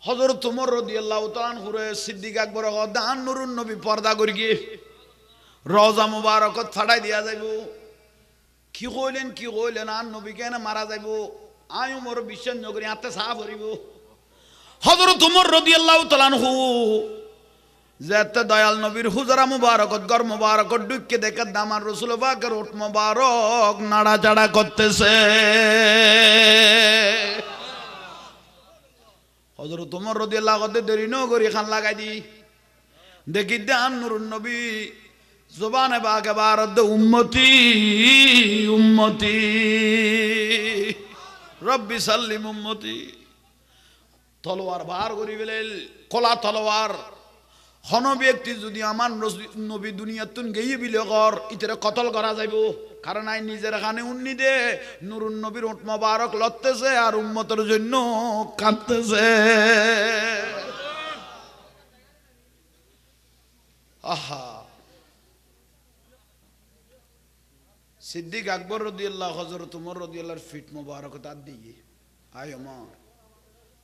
হযরত ওমর রাদিয়াল্লাহু তাআলা আনহুরে সিদ্দিক আকবর দান নুরুন নবী পর্দা করি গিয়ে রওজা মুবারকত ফাড়াই দিয়া যাইব কি কইলেন আর নবী কেন মারা যাইব আই ওমর বিশ্বাস নগরী হাতে সাফ করিব হযরত ওমর রাদিয়াল্লাহু তাআলা আনহু যেতে দয়াল নবীর হুজরা মুবারকত গর মুবারকত ডুককে দেখে দামার রাসূল পাকের ওঠ মুবারক নাড়াচাড়া করতেছে হযরত ওমর রাদিয়াল্লাহু তাআলা দেরি ন করি খান লাগাই দি দেখি দান নূরুন নবী জবানে বাগে বারদ উম্মতি উম্মতি রব্বি সাল্লিম উম্মতি তলোয়ার বার করি বেলেল কলা তলোয়ার হন ব্যক্তি যদি আমার নবী দুনিয়াতুন গিয়ে বিলে কর ইতরে কতল করা যাইব কারণ আই নিজের খানে উন্নি দে নুরুন নবীর ওঠ মোবারক লড়তেছে আর উম্মতের জন্য কাঁদতেছে আহা সিদ্দিক আকবর রাদিয়াল্লাহু হযরত ওমর রাদিয়াল্লাহু ফিট মোবারক তার দিয়ে আয় ওমর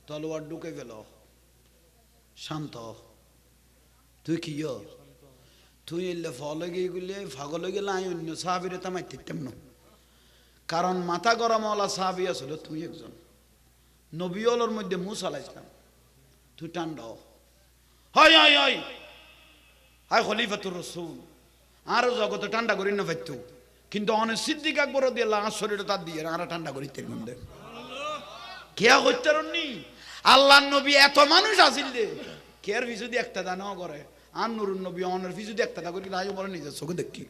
তলোয়ার ঢুকে গেল শান্ত তুই কি তুই এলে ফলে গিয়ে গুলে ফাগলে গেলে আই অন্য সাহাবিরে তামাই তেমন কারণ মাথা গরম ওলা সাহাবি আসল তুই একজন নবীওয়ালার মধ্যে মুসা আলাইহিস সালাম তুই টান্ড হয় হয় হয় হায় খলিফাতুর রাসূল আরো জগত ঠান্ডা করি না পাইতো কিন্তু অনেক সিদ্দিক আকবর রাদিয়াল্লাহু আনহু শরীরে তার দিয়ে আর ঠান্ডা করি তের মধ্যে কেয়া হইতারনি আল্লাহর নবী এত মানুষ আসিল দে কেয়ার ভিজু দিয়ে একটা দানা করে আর নুরুন নবী অনের ভিজু দিয়ে একটা দা করি লাইও বলে নিজে চোখে দেখি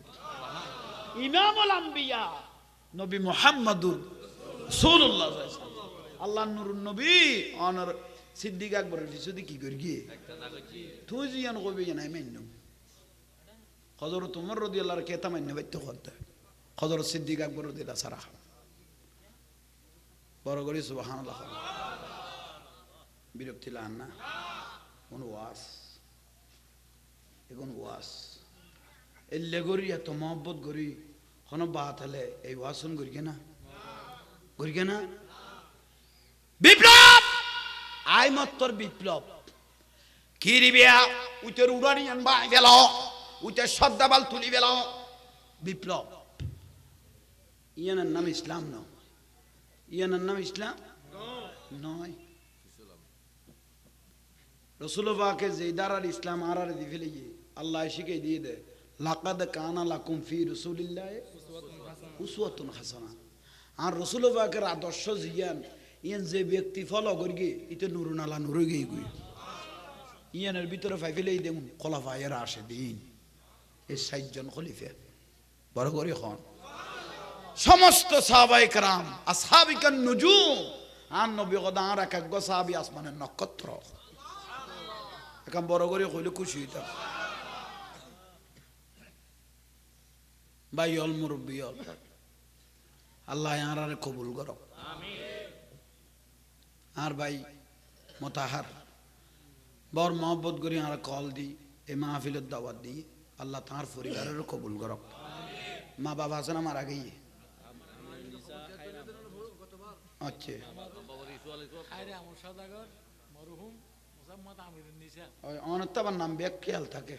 ইমামুল আম্বিয়া নবী মুহাম্মদুর রাসূলুল্লাহ সাল্লাল্লাহু আলাইহি ওয়াসাল্লাম আল্লাহর নুরুন নবী অনর সিদ্দিক আকবরের ভিজু দিয়ে কি করি গিয়ে তুই জিয়ান কইবে না মাইন্য হযরত ওমর রাদিয়াল্লাহু আনহু কেতা মাইন্য বাইতে করতে হযরত সিদ্দিক আকবর রাদিয়াল্লাহু সারা বড় করে সুবহানাল্লাহ বিরক্তি লান না কোন ওয়াজ এখন ওয়াজ এলে গরি এত মহব্বত গরি কোন বাত হলে এই ওয়াজ শুন গরি না বিপ্লব আই মত্তর বিপ্লব কি রিবিয়া উইতের উড়ানি আনবা গেল উইতের সদ্দাবাল তুলি গেল বিপ্লব ইয়ানার নাম ইসলাম নয় ইয়ানার নাম ইসলাম নয় রাসূল পাকের যে ইদারার ইসলাম আরারে দি ফেলে গিয়ে আল্লাহ শিখিয়ে দিয়ে দে লাকাদ কানা লাকুম ফি রাসূলিল্লাহি উসওয়াতুন হাসানাহ আর রাসূল পাকের আদর্শ জিয়ান ইয়ান যে ব্যক্তি ফলো করি ইতে নুরুন আলা নুর গই গই ইয়ানের ভিতরে ফাই ফেলেই দেন খলিফায়ে রাশিদিন এই ৬০ জন খলিফা বড় করে খন সমস্ত সাহাবায়ে کرام আসহাবিকান নুজুম আর নবী গদার এক এক সাহাবী আসমানের নক্ষত্র এখন বড় করে কইলে খুশি হইতাম ভাই অল মুরব্বী অল আল্লাহ আর কবুল করো আর ভাই মোতাহার বর মহব্বত করি আর কল দি এই মাহফিলের দাওয়াত দিই আল্লাহ তাঁর পরিবারের কবুল করো মা বাবা আছে না মারা গিয়ে আচ্ছা অনেকটা আমার নাম ব্যাগ খেয়াল থাকে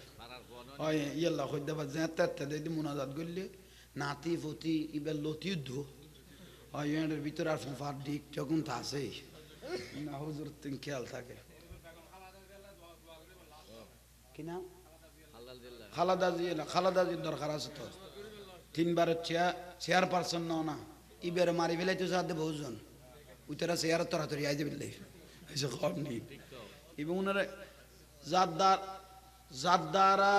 ওই ইয়াল্লা হইতে পারছে দিদি মোনাজাত করলে নাতি ফতি ইবার লতি ধো ওই এর ভিতরে আর ফার দিক যখন তা আছে না হুজুর তিন খেয়াল থাকে কি নাম খালাদাজির দরকার আছে তো তিনবারের চেয়ারপারসন না ইবার মারি ফেলাই তো সাথে বহুজন উইতারা চেয়ার তরাতরি আইতে বিল্লাই এসে কম নেই এবং ওনারা যার দ্বারা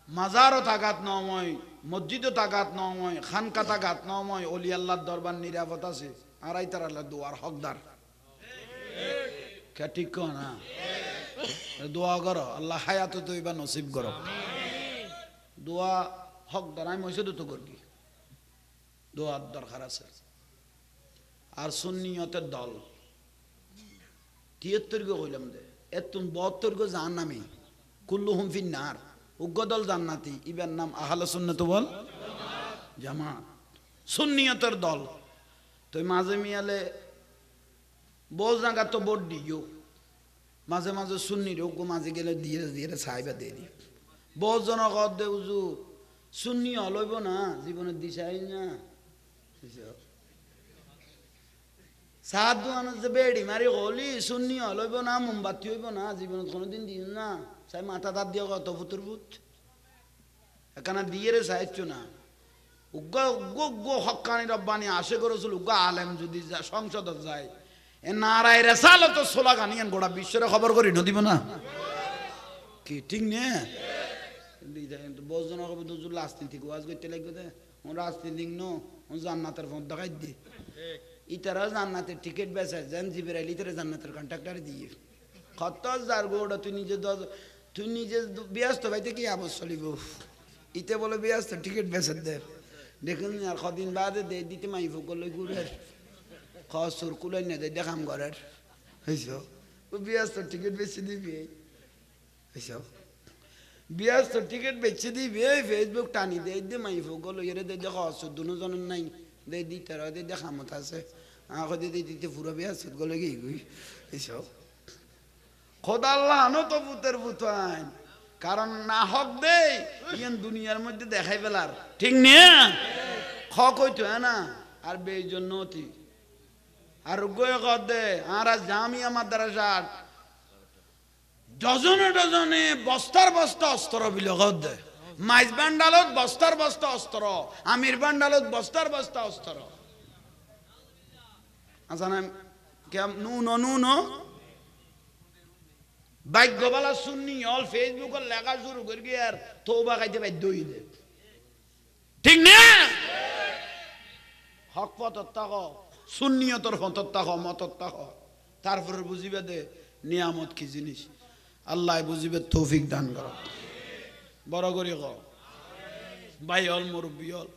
মাজারও তাকাত নময় মসজিদও তাকাত নময় খানকা তাকাত নময় অলি আল্লাহর দরবার নিরাপদ আছে আর আই তার আল্লাহ দোয়ার হকদার কে ঠিক না দোয়া করো আল্লাহ হায়াত তো এবার নসিব করো দোয়া হকদার আমি মসজিদও তো করি দোয়ার দরকার আছে আর সুন্নিয়তের দল 73 গো কইলাম দে এতুন 72 গো জাহান্নামী কুল্লুহুম ফিন্নার উগ্গদল জান্নাতি ইবের নাম আহলে সুন্নাত ওয়াল জামাত সুন্নিয়তের দল তো মাঝে মিয়ালে বোঝ জায়গা তো ভোট দিও মাঝে মাঝে সুন্নি রোগ মাঝে গেলে দিয়ে দিয়ে সাইবা দিয়ে দি বোঝ জনক দে উজু সুন্নি হলইব না জীবনের দিশাই না সাত দোয়ানোর যে বেড়ি মারি হলি সুন্নি হলইব না মোমবাতি হইব না জীবনত কোনোদিন দিন না সাই মাথা তার দিয়ে কত ফুতুর ফুট এখানে দিয়ে রে সাহায্য না উগ্গ উগ্গ উগ্গ হক্কানি রব্বানি আশে করেছিল উগ্গ আলেম যদি সংসদত যায় এ নারায় রেসালো তো সোলা গানি গোটা বিশ্বের খবর করি নদিব না কি ঠিক নে বজন হবে দুজুর লাস্তিন থেকে ওয়াজ করতে লাগবে দে ও রাজনীতি নো ও জান্নাতের ফোন দেখাই দি ইতারা জান্নাতের টিকিট বেচে যেন জিবেরাইল ইতারা জান্নাতের কন্ট্রাক্টর দিয়ে কত যার গোটা তুই নিজে ব্যস্ত ভাইতে কি আবশ চলিব ইতে বলে ব্যস্ত টিকিট বেচে দে দেখুন আর কদিন বাদে দে দিতে মাইফ করলে ঘুরের খসুর কুলাই না দে দেখাম ঘরের হয়েছ ও ব্যস্ত টিকিট বেচে দিবি হয়েছ ব্যস্ত টিকিট বেচে দিবি ফেসবুক টানি দে মাইফ করলো এর দে দেখ খসুর দুজনের নাই দে দিতে দে দেখামত আছে আগে দে দিতে পুরো ব্যস্ত গলে গিয়ে গুই এইসব খোদা আল্লাহ আনো তো পুতের পুতান কারণ না হক দে ইয়ান দুনিয়ার মধ্যে দেখাই ফেলার ঠিক নিয়ে হক হইতো না আর বেজন্য অতি আর গয়ে কর দে আর জামিয়া মাদ্রাসার ডজনে ডজনে বস্তার বস্তা অস্ত্র বিল কর দে মাইজ বান্ডালত বস্তার বস্তা অস্ত্র আমির বান্ডালত বস্তার বস্তা অস্ত্র আচ্ছা না কেম নুন ভাগ্যবালা শুননি অল ফেসবুকে লেখা শুরু করি আর তৌবা খাইতে বাধ্য হই দে ঠিক না হক পথত থাক সুন্নিয়তর পথত থাক মতত থাক তারপরে বুঝিবে দে নিয়ামত কি জিনিস আল্লাহ বুঝিবে তৌফিক দান কর বড় করি ক ভাই অল মুরব্বী অল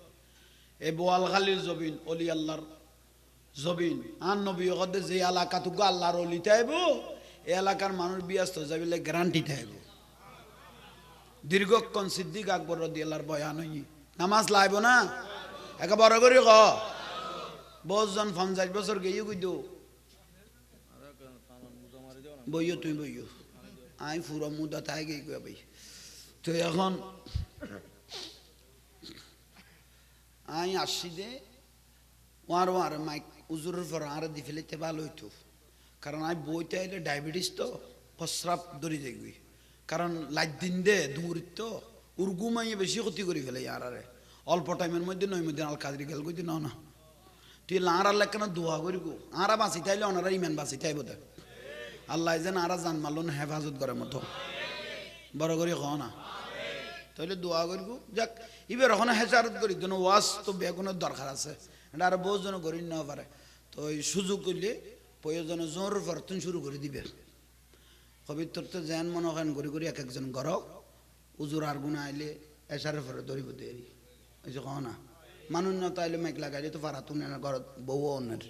এ বোয়ালখালীর জবিন অলি আল্লাহর জবিন আর নবী কদে যে এলাকা তুক আল্লাহর অলি তাইব এই এলাকার মানুষ ব্যস্ত যাবিলে গ্যারান্টি থাকব দীর্ঘক্ষণ সিদ্দিক আকবর রাদিয়াল্লাহর বয়ান হই নামাজ লাইব না একে বড় করি ক 50 বছর গিয়ে কইতো বইও তুই বইও আই পুরো মুদা তাই গিয়ে কই ভাই তো এখন আই আসছি দে ওয়ার মাইক উজুরের পর আর দি ফেলেতে ভালো হইতো কারণ আমি বইতে আইলে ডায়াবেটিস তো প্রস্রাব ধরে দেখবি কারণ লাইট দিন দে দূরিত তো উর্গুমাইয়ে বেশি ক্ষতি করে ফেলে আরে অল্প টাইমের মধ্যে নয় মধ্যে আল কাজরি গেল কইতে না তুই আর আল্লাহ কেন দোয়া করি গো আরা বাঁচি তাইলে ওনারা ইমান বাঁচি তাইব দে আল্লাহ যেন আরা জান মারল না হেফাজত করে মতো বড় করে খ না তাইলে দোয়া করি গো যাক এবার ওখানে হেফাজত করি যেন ওয়াজ তো বেগুনের দরকার আছে এটা আর বহু জন করি না পারে তো এই সুযোগ করলে প্রয়োজনে জোর বর্তন শুরু করে দিবে পবিত্র তো যেন মনে করেন ঘুরি ঘুরি এক একজন ঘর উজুর আর গুণা আইলে এসারে ফেরে ধরিব দেরি এই যে কও না মানুষ না তাইলে মাইক লাগাইলে তো পারা তুলে না ঘরত বউ অন্যের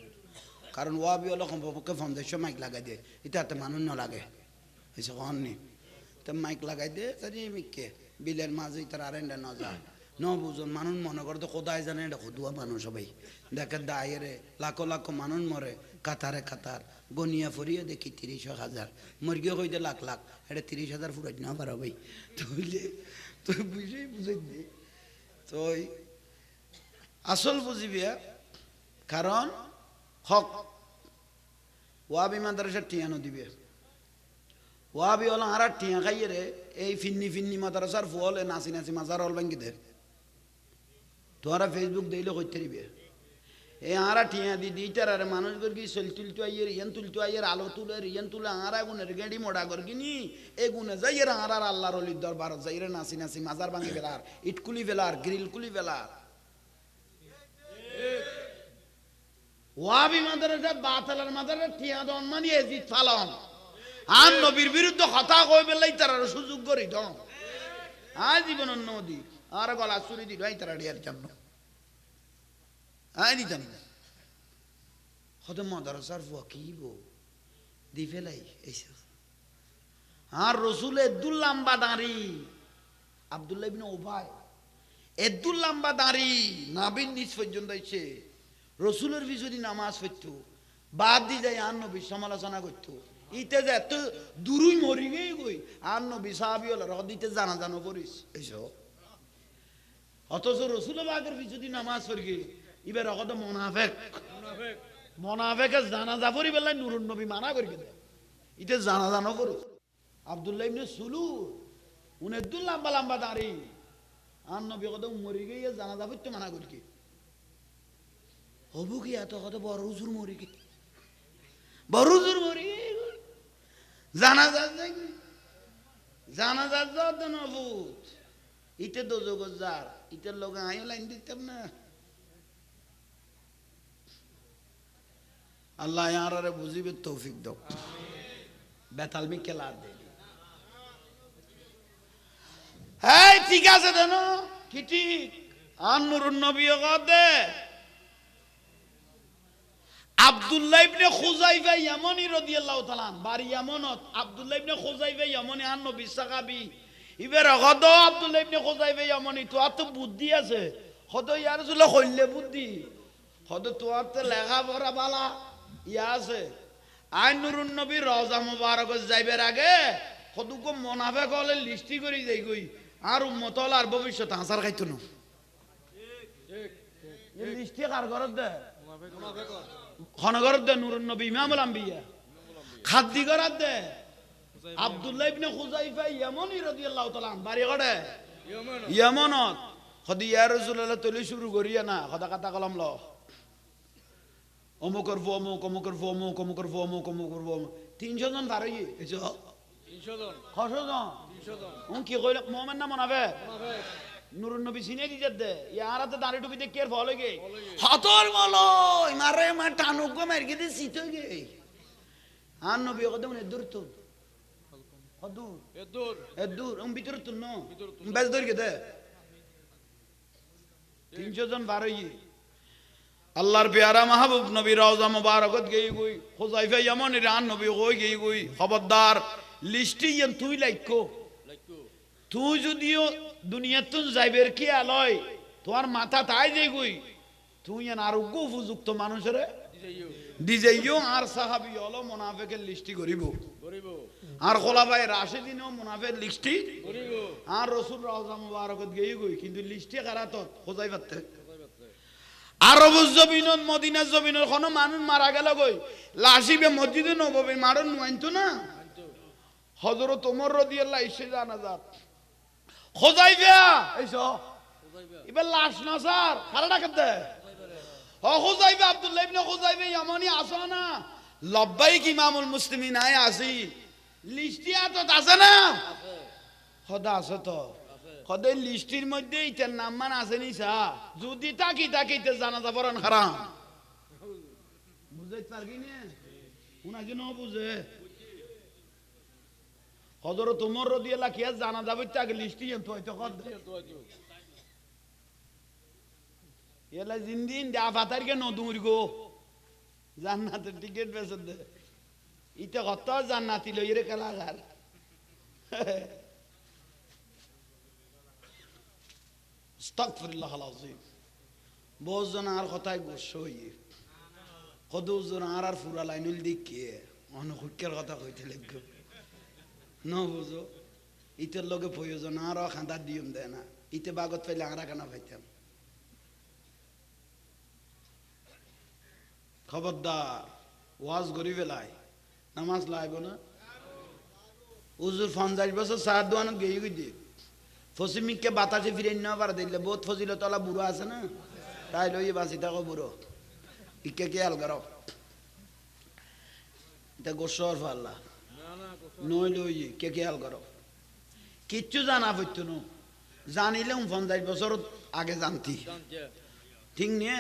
কারণ ওয়াবি হলো কমপক্ষে 50 মাইক লাগাই দিয়ে এটা হাতে মানুষ না লাগে এই যে কন নি তো মাইক লাগাই দিয়ে তারি মিককে বিলের মাঝে তার আরেন্ডা না যায় ন বুঝুন মানুষ মনে করে তো কোথায় জানে এটা খুদুয়া মানুষ সবাই দেখে দায়েরে লাখো লাখো মানুষ মরে কাতারে কাতার গনিয়া ফরিয়ে দেখি 30,000 মুরগিও কইতে লাখ লাখ এটা 30,000 ফুরাই না পারা ভাই তুইলে তুই বুঝাই দে তো আসল বুঝিবি কারণ হক ওয়াবি মাদ্রাসা টিয়ানো দিবে ওয়াবি হল আর টিয়া খাইয়ে রে এই ফিন্নি ফিন্নি মাদ্রাসার ফল নাচি নাচি মাজার হল ভাঙ্গি দে তোরা ফেসবুক দিলে কইতে দিবে এই আরা টিয়া দি দিটার আরে মানুষ গর্গি সেল তুলতো আইয়ের ইয়ান তুলতো আইয়ের আলো তুলের ইয়ান তুলে আরা গুনের গেডি মোড়া গর্গি নি এ গুনে যাইয়ের আরার আল্লাহর অলির দরবার যাইরে নাচি নাচি মাজার ভাঙ্গি ফেলার ইটকুলি ফেলার গ্রিল কুলি ফেলার ওয়াবি মাদ্রাসা বাতালার মাদ্রাসা টিয়া দন মানি এজিত ফালন আর নবীর বিরুদ্ধে কথা কই বেলাই তার সুযোগ করি দন আজ জীবন নদী আর গলা চুরি দিল এই তারা ডিয়ার জন্য আই দিতাম হতে মাদ্রাসার ফকিব দি ফেলাই এইসব আর রসুল এদ্দুল লাম্বা দাঁড়ি আব্দুল্লাহ ইবনে উবাই এদ্দুল লাম্বা দাঁড়ি নাবিন নিচ পর্যন্ত আইছে রসুলের পিছনে নামাজ পড়তো বাদ দি যায় আর নবী সমালোচনা করতো ইতে যে এত দূরই মরি গেই গই আর নবী সাহাবি হল রদিতে জানা জানো করিস এইসব অথচ রসুল বাগের পিছনে নামাজ পড়ি এবার অকত মোনাফেক মোনাফেকে জানা যা পড়ি বেলায় নুরুন নবী মানা করি দেয় ইতে জানা জানো করো আব্দুল্লাহ ইবনে সুলুর উনেদ্দুল লাম্বা লাম্বা দাঁড়ি আর নবী কত মরি গিয়ে জানা যা পড়তে মানা করি হবু কি এত কত বড় হুজুর মরি কি বড় হুজুর মরি জানা যাচ্ছে জানা যাচ্ছে নবুত ইতে দোজো যার ইতের লোক আইও লাইন দিতাম না আল্লাহ ইয়ারে বুঝিবে তৌফিক দাও বেতালমি খেলা দে এই ঠিক আছে দেন কি ঠিক আর নুরুন নবী দে আব্দুল্লাহ ইবনে খুজাইফা ইয়ামানি রাদিয়াল্লাহু তাআলা বাড়ি ইয়ামানত আব্দুল্লাহ ইবনে খুজাইফা ইয়ামানি আর নবী সাহাবী ইবের হদ আব্দুল্লাহ ইবনে খুজাইফা ইয়ামানি তো এত বুদ্ধি আছে হদ ইয়ার জুলে কইলে বুদ্ধি হদ তো আর লেখা পড়া বালা ইয়া আছে আই নুরুন নবী রওজা মুবারক যাইবার আগে হদুকো মুনাফিক হলে লিস্টি করি যাই কই আর উম্মত হল আর ভবিষ্যৎ আসার খাইতো না ঠিক এই লিস্টি কার ঘরত দে মুনাফিক খনগরত দে নুরুন নবী ইমামুল আম্বিয়া খাদ্দি গরত দে আব্দুল্লাহ ইবনে খুজাইফা ইয়ামানি রাদিয়াল্লাহু তাআলা বাড়ি গড়ে ইয়ামানত খদি ইয়া রাসূলুল্লাহ তলি শুরু করিয়া না খদা কথা কলম ল অমুকর ফমুক অমুকর ফমুক অমুকর ফমুক অমুকর ফমুক 300 জন বাড়ি এসো 300 জন 600 জন 300 জন উন কি কইল মুমিন না মুনাফিক মুনাফিক নুরুন নবী সিনে দিতে দে ইয়ারাতে দাঁড়ি টুপি দে কের ফল গে হতর মলই মারে মা টানুক গো মার গিয়ে সিটো গে আর নবী কদম নে দূর তো হদুর এদুর এদুর ভিতর তো ন বেজ ধর গে দে 300 জন বারই আল্লাহর পেয়ারা মাহবুব নবী রওজা মুবারকত গই গই খুজাইফা ইয়ামানি রান নবী কই গই গই খবরদার লিস্টি ইয়ান তুই লাইকো তুই যদিও দুনিয়াতুন যাইবের কি আলয় তোমার মাথা তাই যাই গই তুই এন আরোগ্য উপযুক্ত মানুষের দিজাইও আর সাহাবী হলো মুনাফিকের লিস্টি করিব আর খোলাফায়ে রাশিদিনও মুনাফিক লিস্টি করিব আর রাসূল রওজা মুবারকত গই গই কিন্তু লিস্টি কারাত খোঁজাই পাতে আরব জমিনত মদিনা জমিনত কোন মানুষ মারা গেল গই লাশিবে মসজিদে নববী মারন নুয়াইতো না হযরত ওমর রাদিয়াল্লাহু ইসে জানাজাত খুজাইফা এইসো এবার লাশ না স্যার খারাটা করতে ও খুজাইফা আব্দুল্লাহ ইবনে খুজাইফা ইয়ামানি আসো না লব্বাইক ইমামুল মুসলিমিন আয় আসি লিস্টিয়া তো আছে না আছে খোদা আছে তো খোদা লিস্টির মধ্যে ইতার নাম মান আছে নি সা যদি তাকিতে জানাজা পড়ান হারাম বুঝাইতে পারবি না উনা কি ন বুঝে হযরত ওমর রাদিয়াল্লাহু কি জানা যাবে আগে লিস্টি তো হয়তো কত এলা জিন্দিন দা ফাতার কে নদুর গো জান্নাতের টিকিট বেচে দে ইতে কত জান্নাতি লইরে কালাগার আস্তাগফিরুল্লাহ আল-আযীম বহুজন আর কথায় গোসো হইয়ে কতজন আর ফুরা লাইনুল দিকে অনহুকের কথা কইতে লাগবে ন বুঝো ইতের লগে প্রয়োজন আর খাঁদার দিয়ম দেয় না ইতে বাগত পাইলে আর কেনা পাইতাম খবরদার ওয়াজ গরি বেলায় নামাজ লাইব না উজুর 50 বছর সার দোয়ানো গেই গই ফসিমিককে বাতাসে ফিরে নেওয়া দিলে বহুত ফজিলতলা বুড়ো আছে না তাই লইয়ে বাঁচি থাকো বুড়ো ইকে কে আল করো এটা গোসর ফাল্লা নই লই কে কে আল করো কিচ্ছু জানা পড়তো না জানিলে 50 বছর আগে জানতি ঠিক নিয়ে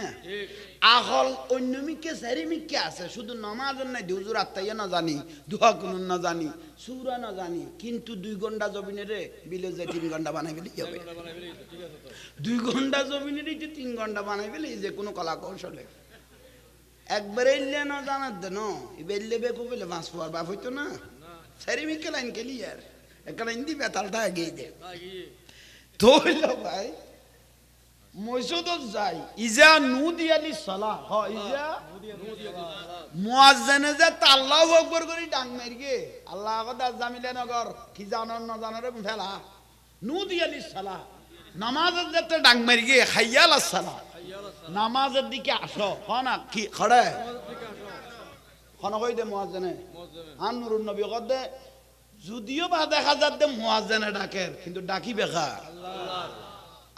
আহল অন্যমিকে সারিমিকে আছে শুধু নামাজ নাই হুজুর আত্মাইয়া না জানি দোয়া কুনুন না জানি সূরা না জানি কিন্তু 2 ঘন্টা জমিনেরে বিলে যে 3 ঘন্টা বানাই ফেলি হবে 2 ঘন্টা জমিনেরে 3 ঘন্টা বানাই ফেলি যে কোনো কলা কৌশলে একবারে ইল্লে না জানাত দেন ইবেল্লে বেকু বলে মাছ পাওয়ার বাপ হইতো না সারিমিকে লাইন ক্লিয়ার একটা লাইন দি বেতালটা এগিয়ে দে তো হইলো ভাই মসজিদ যাই ইজা নুদি আলি সালাহ হ ইজা মুয়াজ্জিনে যে আল্লাহু আকবার করি ডাং মারিগে আল্লাহ আকবার জামিলে নগর কি জানন না জানরে ফেলা নুদি আলি সালাহ নামাজের যেতে ডাং মারিগে হাইয়া আলাস সালাহ নামাজের দিকে আসো হ না কি খড়ে কোন কই দে মুয়াজ্জিনে আন নুরুন নবী কদে যদিও বা দেখা যাচ্ছে মুয়াজ্জিনে ডাকের কিন্তু ডাকি বেকার আল্লাহ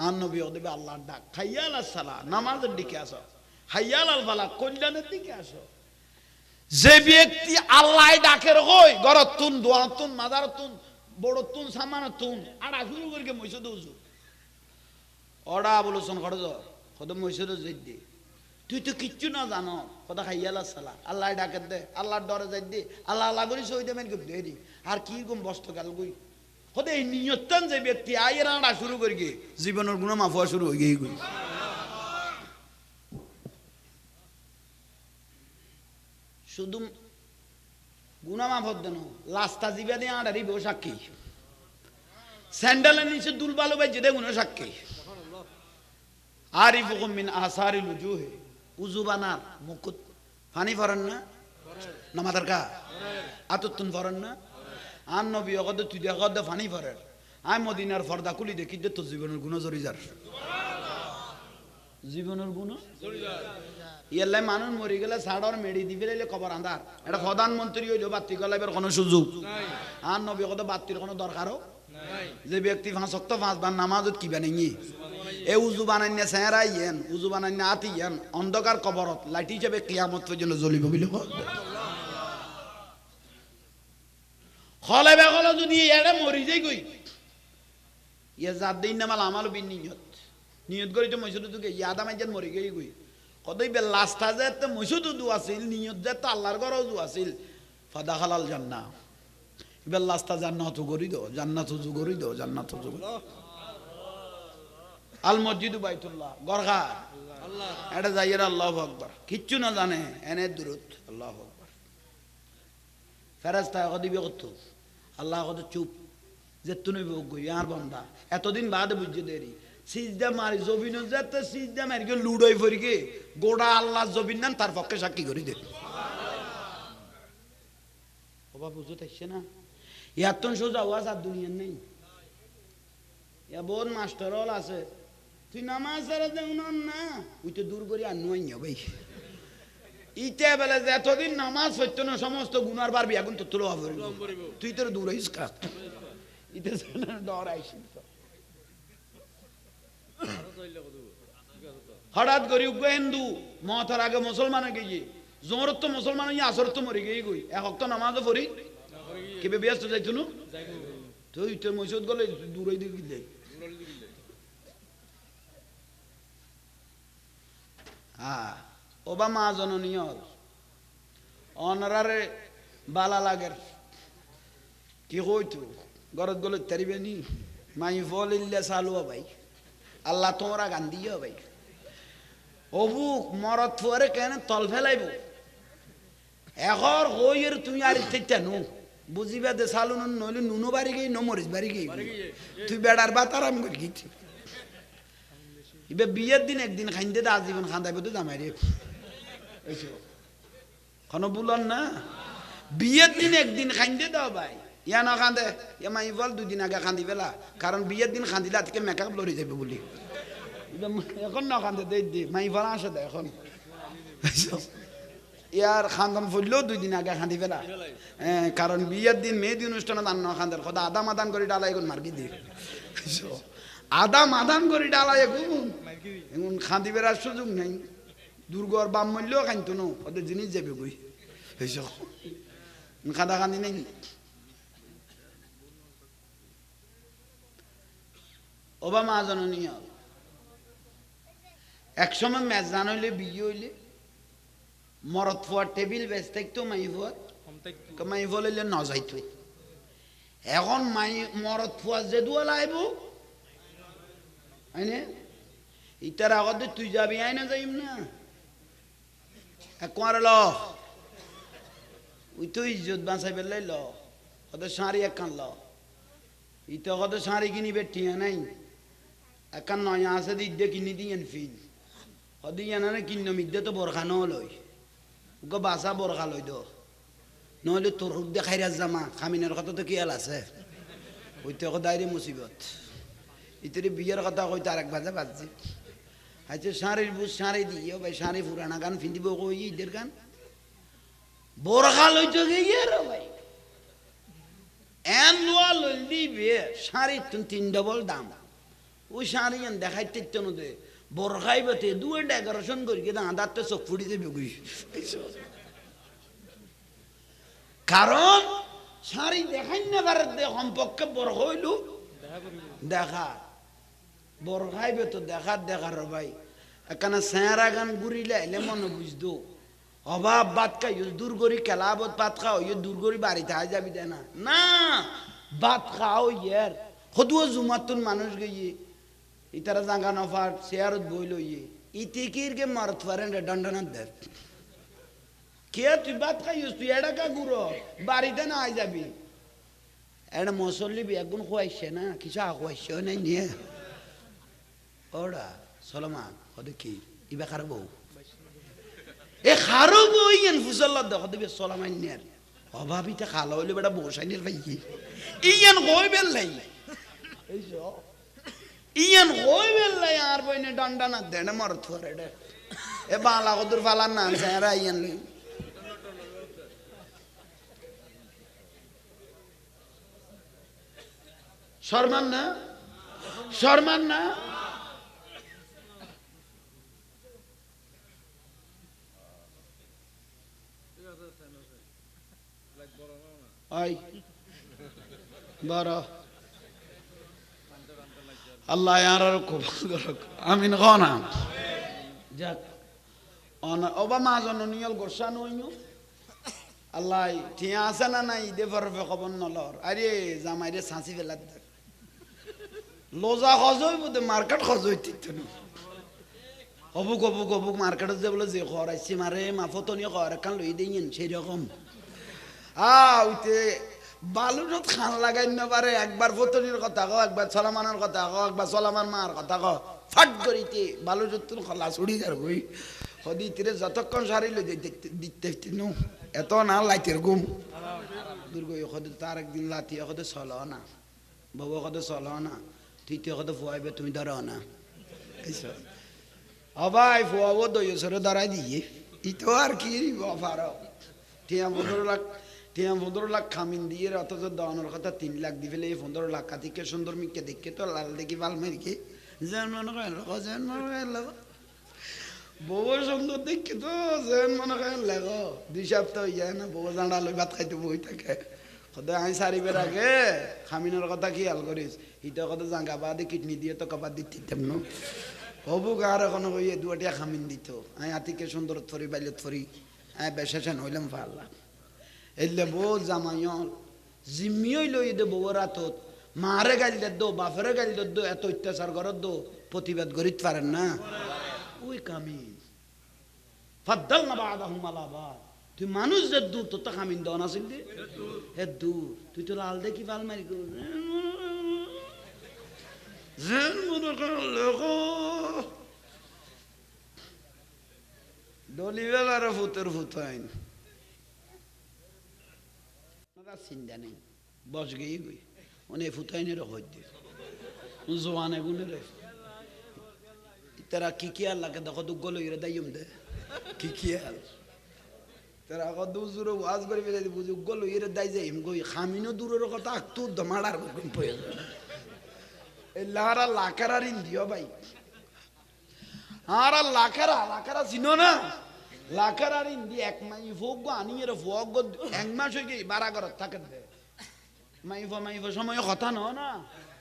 আর নবী ওদেবে আল্লাহর ডাক হাইয়াল আস-সালাহ নামাজের দিকে আসো হাইয়াল আল ফালাহ কল্যাণের দিকে আসো যে ব্যক্তি আল্লাহ ডাকের কই গরত তুন দোয়া তুন মাজার তুন বড় তুন সামান তুন আড়া শুরু করে মসজিদ উজু ওড়া বলছন খরচ কত মসজিদ যাইদি তুই তো কিচ্ছু না জানো কথা হাইয়াল আস-সালাহ আল্লাহ ডাকের দে আল্লাহর ডরে যাইদি আল্লাহ আল্লাহ করি সইদে মেন কই দেরি আর কি রকম বস্তু গাল কই কদে এই নিয়তন যে ব্যক্তি আয়ের আড়া শুরু করি গে জীবনের গুনাহ মাফ হওয়া শুরু হয়ে গই শুধু গুনাহ মাফ হদ দেন লাস্তা জিবা দিয়ে আড়ারি বউ সাক্ষী স্যান্ডেলের নিচে দুল বালু বাই যেতে গুনাহ সাক্ষী আরিফুকুম মিন আসারিল উজুহ উযু বানার মুকুত পানি ফরন না নামাজের কা আততুন ফরন না আন নবী অগদ তুই দেখদ ফানি ফরে আই মদিনার পর্দা খুলি দেখি যে তোর জীবনের গুণ জড়ি যার জীবনের গুণ জড়ি যার ইয়াল্লাই মানুষ মরি গেলে সাড়র মেডি দিবে লাইলে কবর আন্ধার এটা প্রধানমন্ত্রী হইলো বাতি গলাইবার কোনো সুযোগ নাই আন নবী অগদ বাতির কোনো দরকারও নাই যে ব্যক্তি 5 ওয়াক্ত 5 বার নামাজত কি বানাইনি এ উযু বানাইনা সেরাইয়েন উযু বানাইনা আতিয়েন অন্ধকার কবরত লাইট হিসেবে কিয়ামত পর্যন্ত জ্বলিব বলে খলে বেগলে যদি এড়ে মরি যাই গই ইয়া জাদ দিন নামাল আমাল বিন নিয়ত করি তো মসজিদ তুকে ইয়াদা মাইজান মরি গই গই কদই বে লাস্টা যেতে মসজিদ দু আছিল নিয়ত যেতে আল্লাহর ঘরও দু আছিল ফাদা হালাল জান্নাহ বে লাস্টা জান্নাত করি দো জান্নাত জু করি দো জান্নাত জু আল মসজিদ বাইতুল্লাহ গরগা আল্লাহ এটা যাইরা আল্লাহু আকবার কিচ্ছু না জানে এনে দুরুদ আল্লাহু আকবার ফেরেশতা কদিবে কত আল্লাহ কত চুপ যে তুমি গই আর বান্দা এতদিন বাদে বুঝে দেরি সিজদা মারি জবিন যেতে সিজদা মারি গে লুডই ফরিকে গোড়া আল্লাহ জবিন নান তার পক্ষে সাক্ষী করি দে বাবা বুঝো তাইছে না ইয়াতন সোজা ওয়াজ আর দুনিয়ার নেই ইয়া বোন মাস্টার হল আছে তুই নামাজ সারা দেও না ওই তো দূর করি আর নই ভাই ইতে বেলা যে এতদিন নামাজ হইতো না সমস্ত গুনার বাড়বি এখন তো তুলো হবে তুই তোর দূর হইস কাজ ইতে ডর আইসি হঠাৎ করি হিন্দু মতার আগে মুসলমান গিয়ে জোর তো মুসলমান আসর তো মরে গিয়ে গই এক তো নামাজ পড়ি কেবে ব্যস্ত যাইতো না তুই তোর মসজিদ গলে দূরই দিলে হ্যাঁ ওবা মা জননীয় অনারারে বালা লাগের কি কই তো গরত গলে তারিবে নি মাই বলিল্লা চালু ভাই আল্লাহ তোমরা গান দিও ভাই অবু মরত ফুয়ারে কেন তল ফেলাইব এখন হইয়ের তুমি আর ইত্যা নু বুঝিবা দে চালু নইলে নুনো বাড়ি গই নমরিস বাড়ি গই তুই বেড়ার বাত আরাম করে গেছি এবার বিয়ের দিন একদিন খাইতে দে আজীবন খান্দাইবে তো জামাই রে কোনো বুলন না বিয়ের দিন একদিন খাইতে দাও ভাই ইয়া না খান্দে ইয়া মাই বল দুদিন আগে খান্দি ফেলা কারণ বিয়ের দিন খান্দিলে আজকে মেকআপ লড়ে যাবে বলি এখন না খান্দে দে মাই ফেলা আসে দে এখন ইয়ার খান্দন ফুললেও 2 দিন আগে খান্দি ফেলা কারণ বিয়ের দিন মেহেদি অনুষ্ঠানে দান না খান্দের কথা আদাম আদান করে ডালাই এখন মার্কি দিয়ে আদাম আদান করে ডালাই এখন খান্দি বেড়ার সুযোগ নাই দুর্গর বাম মূল্যও খাইতো ন ওদের জিনিস যাবে কই খাদা খান্দি নেই ওবা মা জননী একসময় মেজ জান হইলে বিয়ে হইলে মরত ফুয়ার টেবিল বেশ থাকতো মাই ফুয়ার মাই ফুয়ালে ন যাইতো এখন মাই মরত ফুয়ার যে দুয়া লাইব আইনে ইটার আগতে তুই যাবি আইনা যাইম না কোয়ার ল ওই তো ইজ্জত বাঁচাই পেলাই ল ওদের শাড়ি একখান ল ইটা কত শাড়ি কিনি বেটিয়া নাই একখান নয় আছে দিদে কিনি দিয়েন ফিল ওদের জানা কিনো মিদ্যে তো বরখানো লই গো বাসা বরখা লই দো নহলে তোর হুক দেখাই রাজ জামা খামিনের কথা তো কিয়াল আছে ওইতে দায়রে মুসিবত ইতরে বিয়ের কথা কইতে আরেক বাজে বাজছে আচ্ছা শাড়ির বুঝ শাড়ি দিও ভাই শাড়ি পুরানা গান ফিন্দিব কই ঈদের গান বরখা লইতে গিয়ে রে ভাই এন লোয়া লই দিবে শাড়ি 3 ডবল দাম ওই শাড়ি এন দেখাইতে তো নদে বরখাইবতে 2 ডেকোরেশন করি কিন্তু আদারতে চোখ ফুটি যাবে কই কারণ শাড়ি দেখাই না পারে সম্পর্কে বরখ হইল দেখা বরখাইবে তো দেখার ভাই এখানে স্যাঁরা গান ঘুরিলে এলে মনে বুঝতো অভাব ভাত খাই দূর করি কেলাবত ভাত খাও ইয়ে দূর করি বাড়িতে আয় যাবি তাই না না ভাত খাও ইয়ার সদুও জুমাতুন মানুষ গিয়ে ইতারা জাঙ্গা নফার চেয়ারত বইল ইয়ে ইতিকির কে মারত পারেন রে দণ্ডনাথ দেব কে তুই ভাত খাই তুই এটা কা গুড়ো বাড়িতে না আয় যাবি এটা মসল্লি বেগুন খোয়াইছে না কিছু খোয়াইছে নাই নিয়ে ওরা সলমান হদে কি ইবা খার বউ এ খারো বউ ইয়েন ফুসল্লা দেখো দেবে সলমান নিয়ার অভাবিতে খালা হইলে বেটা বসাইনের ভাই ইয়েন কই বেললাই এইসো ইয়েন কই বেললাই আর বইনে ডান্ডা না দেনে মারত করে রে এ বালা কদুর ফালার না সারা ইয়েন লই শর্মান না আই বড় আল্লাহ আর খুব আমিন গনা যাক অন ওবা মা জননিয়ল গোসান হইনু আল্লাহ ঠিয়া আছে না নাই দে ফরফে খবর নলর আরে জামাই রে সাঁচি ফেলা লোজা খজই বুদে মার্কেট খজই তিতন অবুক মার্কেটে যে বলে যে খরাইছি মারে মাফতনি খর কান লই দেইন সেই রকম উইতে বালুরত খান লাগাই না পারে একবার ফতনির কথা কও একবার সলামানের কথা কও একবার সলামান মার কথা কও ফাট করিতে বালুরত খলা ছুড়ি যার কই হদি তিরে যতক্ষণ সারি লই দিতে নো এত না লাইতের ঘুম দুর্গ হদে তার একদিন লাতি হদে চল না বাবু হদে চল না তৃতীয় হদে ফুয়াইবে তুমি ধরো না হবাই ফুয়াবো দইসরে ধরাই দিয়ে ইতো আর কি বাফার টিয়া 15 লাখ খামিন দিয়ে অথচ দাওয়ানোর কথা 3 লাখ দিয়ে ফেলে 15 লাখ কাতিকে সুন্দর মিকে দেখে তো লাল দেখি বাল মেরিকে যেন মনে করেন বউ সুন্দর দেখে তো যেন মনে করেন লেগো 2 সপ্তাহ হয়ে যায় না বউ জানা লই ভাত খাইতে বই থাকে সদায় আমি সারিবের আগে খামিনের কথা খেয়াল করিস ইটা কথা জাঙ্গা বাদে কিডনি দিয়ে তো কবার দিতাম না হবু গার এখন হইয়ে 2টা খামিন দিত আমি আতিকে সুন্দর থরি বাইলে থরি বেশেষণ হইলাম পারলাম এলে বউ জামাইল জিম্মি হইল দে বউর হাতত মারে গাল দে বাপরে গাল দে এত অত্যাচার করত দো প্রতিবাদ করিত পারেন না ওই কামি ফাদ্দাল না বাদাহুম আলা বাদ তুই মানুষ যে দূর তোর তো কামিন দন আছিল দে হে দূর তুই তো লাল দেখি পাল মারি গো জেন মনে লোক দলিবেলার ফুতের ফুতাইন চিন্তা নেই বস গেই গই উনি ফুতাইনের হইতে জোয়ান এগুনের তারা কি কি আল্লাহকে দেখো দুঃখ লইরে দাইম দে কি কি আল তারা কত জোরে ওয়াজ করে বেজাই বুঝি উগ্গ লইরে দাই যাইম গই খামিনো দূরের কথা একটু দমাড়ার গুম পয়ে এই লাহারা লাকারার ইন্দিও ভাই আর লাকারা চিনো না লাকারার ইন্দি এক মাই ফোক আনিয়ে ফোক এক মাস হয়ে গিয়ে বারা ঘর থাকে দে মাইফা সময় কথা না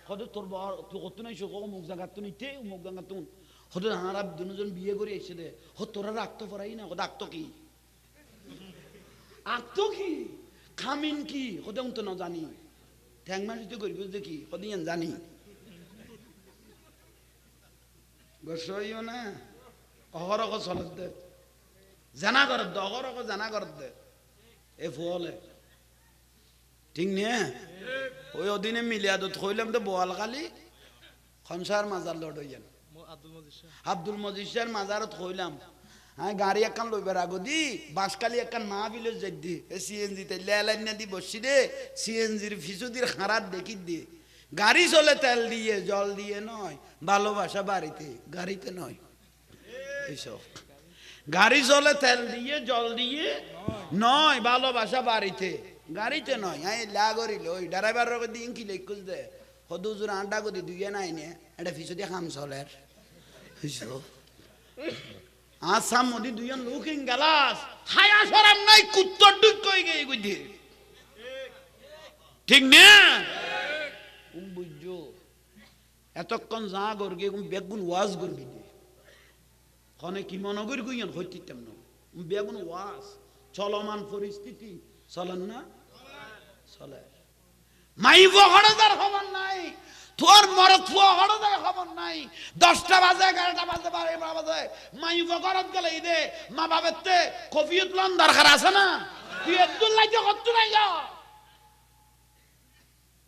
কত তোর তুই কত নাই শোক মুখ জাগাত তো নিতে মুখ জাগাত তুন হতো হারা দুজন বিয়ে করে এসে দে হ তোরা রাখতে পারাই না ডাকতো কি আঁকতো কি খামিন কি কত তো না জানি ঠ্যাং মাস তো করবি দেখি কত জানি বসইও না অহরক চলত দে জানা করত দে অহরক জানা করত দে এ ফুলে ঠিক নে ওই অদিনে মিলিয়াদত কইলাম তো বোয়াল খালি খনসার মাজার লড় হইয়ান আব্দুল মজিদ শাহর মাজারত কইলাম হ্যাঁ গাড়ি একখান লইবার আগো দি বাসকালি একখান মাহফিলের যাই দি সিএনজি তে লেলাইন না দি বসছি দে সিএনজির ফিসুদির খারাপ দেখি দি গাড়ি চলে তেল দিয়ে জল দিয়ে নয় ভালোবাসা বাড়িতে গাড়িতে নয় এইসব গাড়ি চলে তেল দিয়ে জল দিয়ে নয় ভালোবাসা বাড়িতে গাড়িতে নয় হ্যাঁ লাগরিল ওই ড্রাইভার দিন কি লেখুস দে হদুজুর আড্ডা করে দুইয়ে নাই নে এটা ফিসু দিয়ে খাম চলের এইসব আসাম মদি দুইজন লুকিং গালাস হায়া সরাম নাই কুত্তর ডুক কই গই গুদি ঠিক না বুঝছো এতক্ষণ যা করগে বেগুন ওয়াজ করবি দে কনে কি মনে করি গুইন হইতিতাম না বেগুন ওয়াজ চলমান পরিস্থিতি চলেন না চলে মাইব হড়দার খবর নাই তোর মরদ ফুয়া হড়দার খবর নাই 10টা বাজে 11টা বাজে 12টা বাজে মাইব ঘরত গেলে দে মা বাবাতে কফিয়ত লন দরকার আছে না তুই আব্দুল্লাহ যে কত নাই যা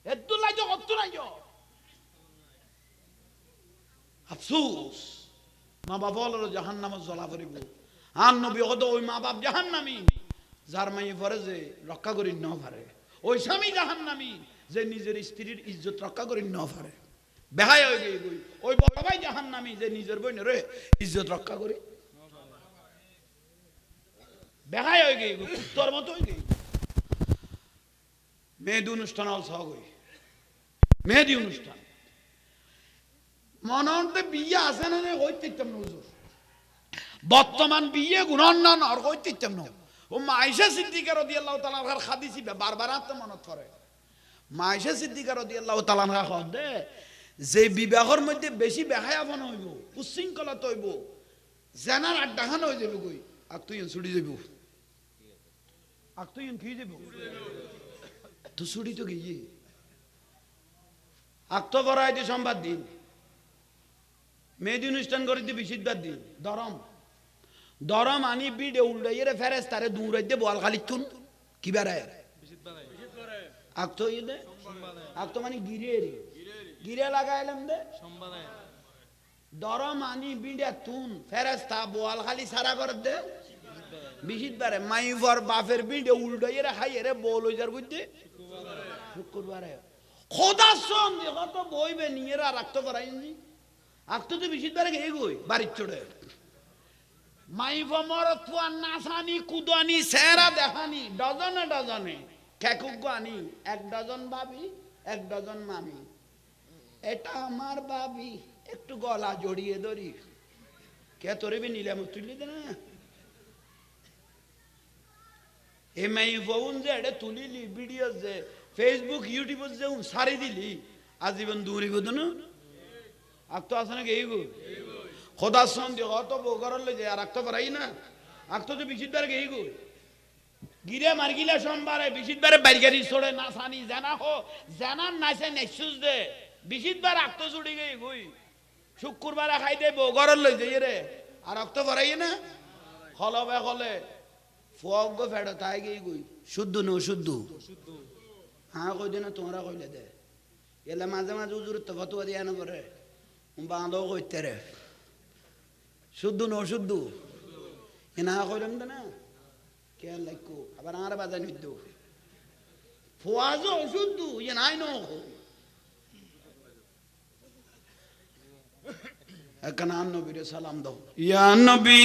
আব্দুল্লাহ যে কত নাই যা আফসোস মা বাবা হলো জাহান্নামে জ্বলা পড়িব আর নবী হতো ওই মা বাপ জাহান্নামী যার মাই পরে যে রক্ষা করি ন পারে ওই স্বামী জাহান্নামী যে নিজের স্ত্রীর ইজ্জত রক্ষা করি ন পারে বেহায় হয়ে গই গই ওই বাবাই জাহান্নামী যে নিজের বোনের ইজ্জত রক্ষা করি বেহায় হয়ে গই উত্তর মতো হয়ে গই মেহেদি অনুষ্ঠান অলস হই মেহেদি অনুষ্ঠান মনতে বিয়ে আছে না হইতেম না হুজুর বর্তমান বিয়ে গুণান্নান আর হইতেম না ও মাইশা সিদ্দিকা রাদিয়াল্লাহু তাআলা আনহার হাদিসি বারবার আত্ম মনত করে মাইশা সিদ্দিকা রাদিয়াল্লাহু তাআলা আনহা কয় যে বিবাহের মধ্যে বেশি বেহায়াপন হইব উচ্ছৃঙ্খলতা হইব জানার আড্ডাখান হয়ে যাবে কই আর তুই ছুটি যাব আর তুই কি যাব তো ছুটি তো গিয়ে আক্ত ভরাই দিয়ে সোমবার দিন মেহেদি অনুষ্ঠান করে দিয়ে বিশিদ্ধার দিন দরম আনি বিডে উল্টাইয়ে ফেরেস তারে দূরাইতে বল খালি তুন কি বেড়ায় আক্ত ইয়ে দে আক্ত মানে গিরে লাগাইলাম দে দরম আনি বিডে তুন ফেরেস তা বল খালি সারা করে দে বিশিদ্ধারে মাইভর বাপের বিডে উল্টাইয়ে খাইয়ে রে বল হয়ে যার বুঝতে শুক্রবারে খোদা সন কত বইবে নিয়ে রাখতে পারাইনি আক্ত তো বিশিদ্ধারে গিয়ে গই বাড়ির চড়ে মাইভ মরত নাচানি কুদানি সেরা দেখানি ডজনে ডজনে কেকুক আনি 1 ডজন ভাবি 1 ডজন মামি এটা আমার ভাবি একটু গলা জড়িয়ে ধরি কে তোরে বি নিলাম তুলি দে না এ মাইভ যে এটা তুলিলি ভিডিও যে ফেসবুক ইউটিউব যে সারি দিলি আজীবন দূরিব না আক তো আছে না কে গো খোদা সন দিয়ে অত বউ ঘর লই যায় আর রাখতে পারাই না আক তো বিচিদ্দার কে গো গিরে মারগিলা সোমবারে বিশিতবারে বাইগারি ছড়ে না সানি জানা হো জানার নাচে নেসুস দে বিশিতবার আক্ত ছুটি গই গই শুক্রবারে খাই দে বউ ঘর লই যাই রে আর রক্ত ভরাই না হলবে হলে ফগ ফেড়ো তাই গই গই শুদ্ধ নো শুদ্ধ হ্যাঁ কই দে না তোমরা কইলে দে এলে মাঝে মাঝে উজুর তো ফতোয়া দিয়া না পরে বাঁধো কইতে রে শুদ্ধ নো শুদ্ধ এনা কইলাম না কে লাইকো আবার আর বাজার নিদ্দ ফোয়াজো শুদ্ধ ইয়ে নাই নো একখানা নবীরে সালাম দাও ইয়া নবী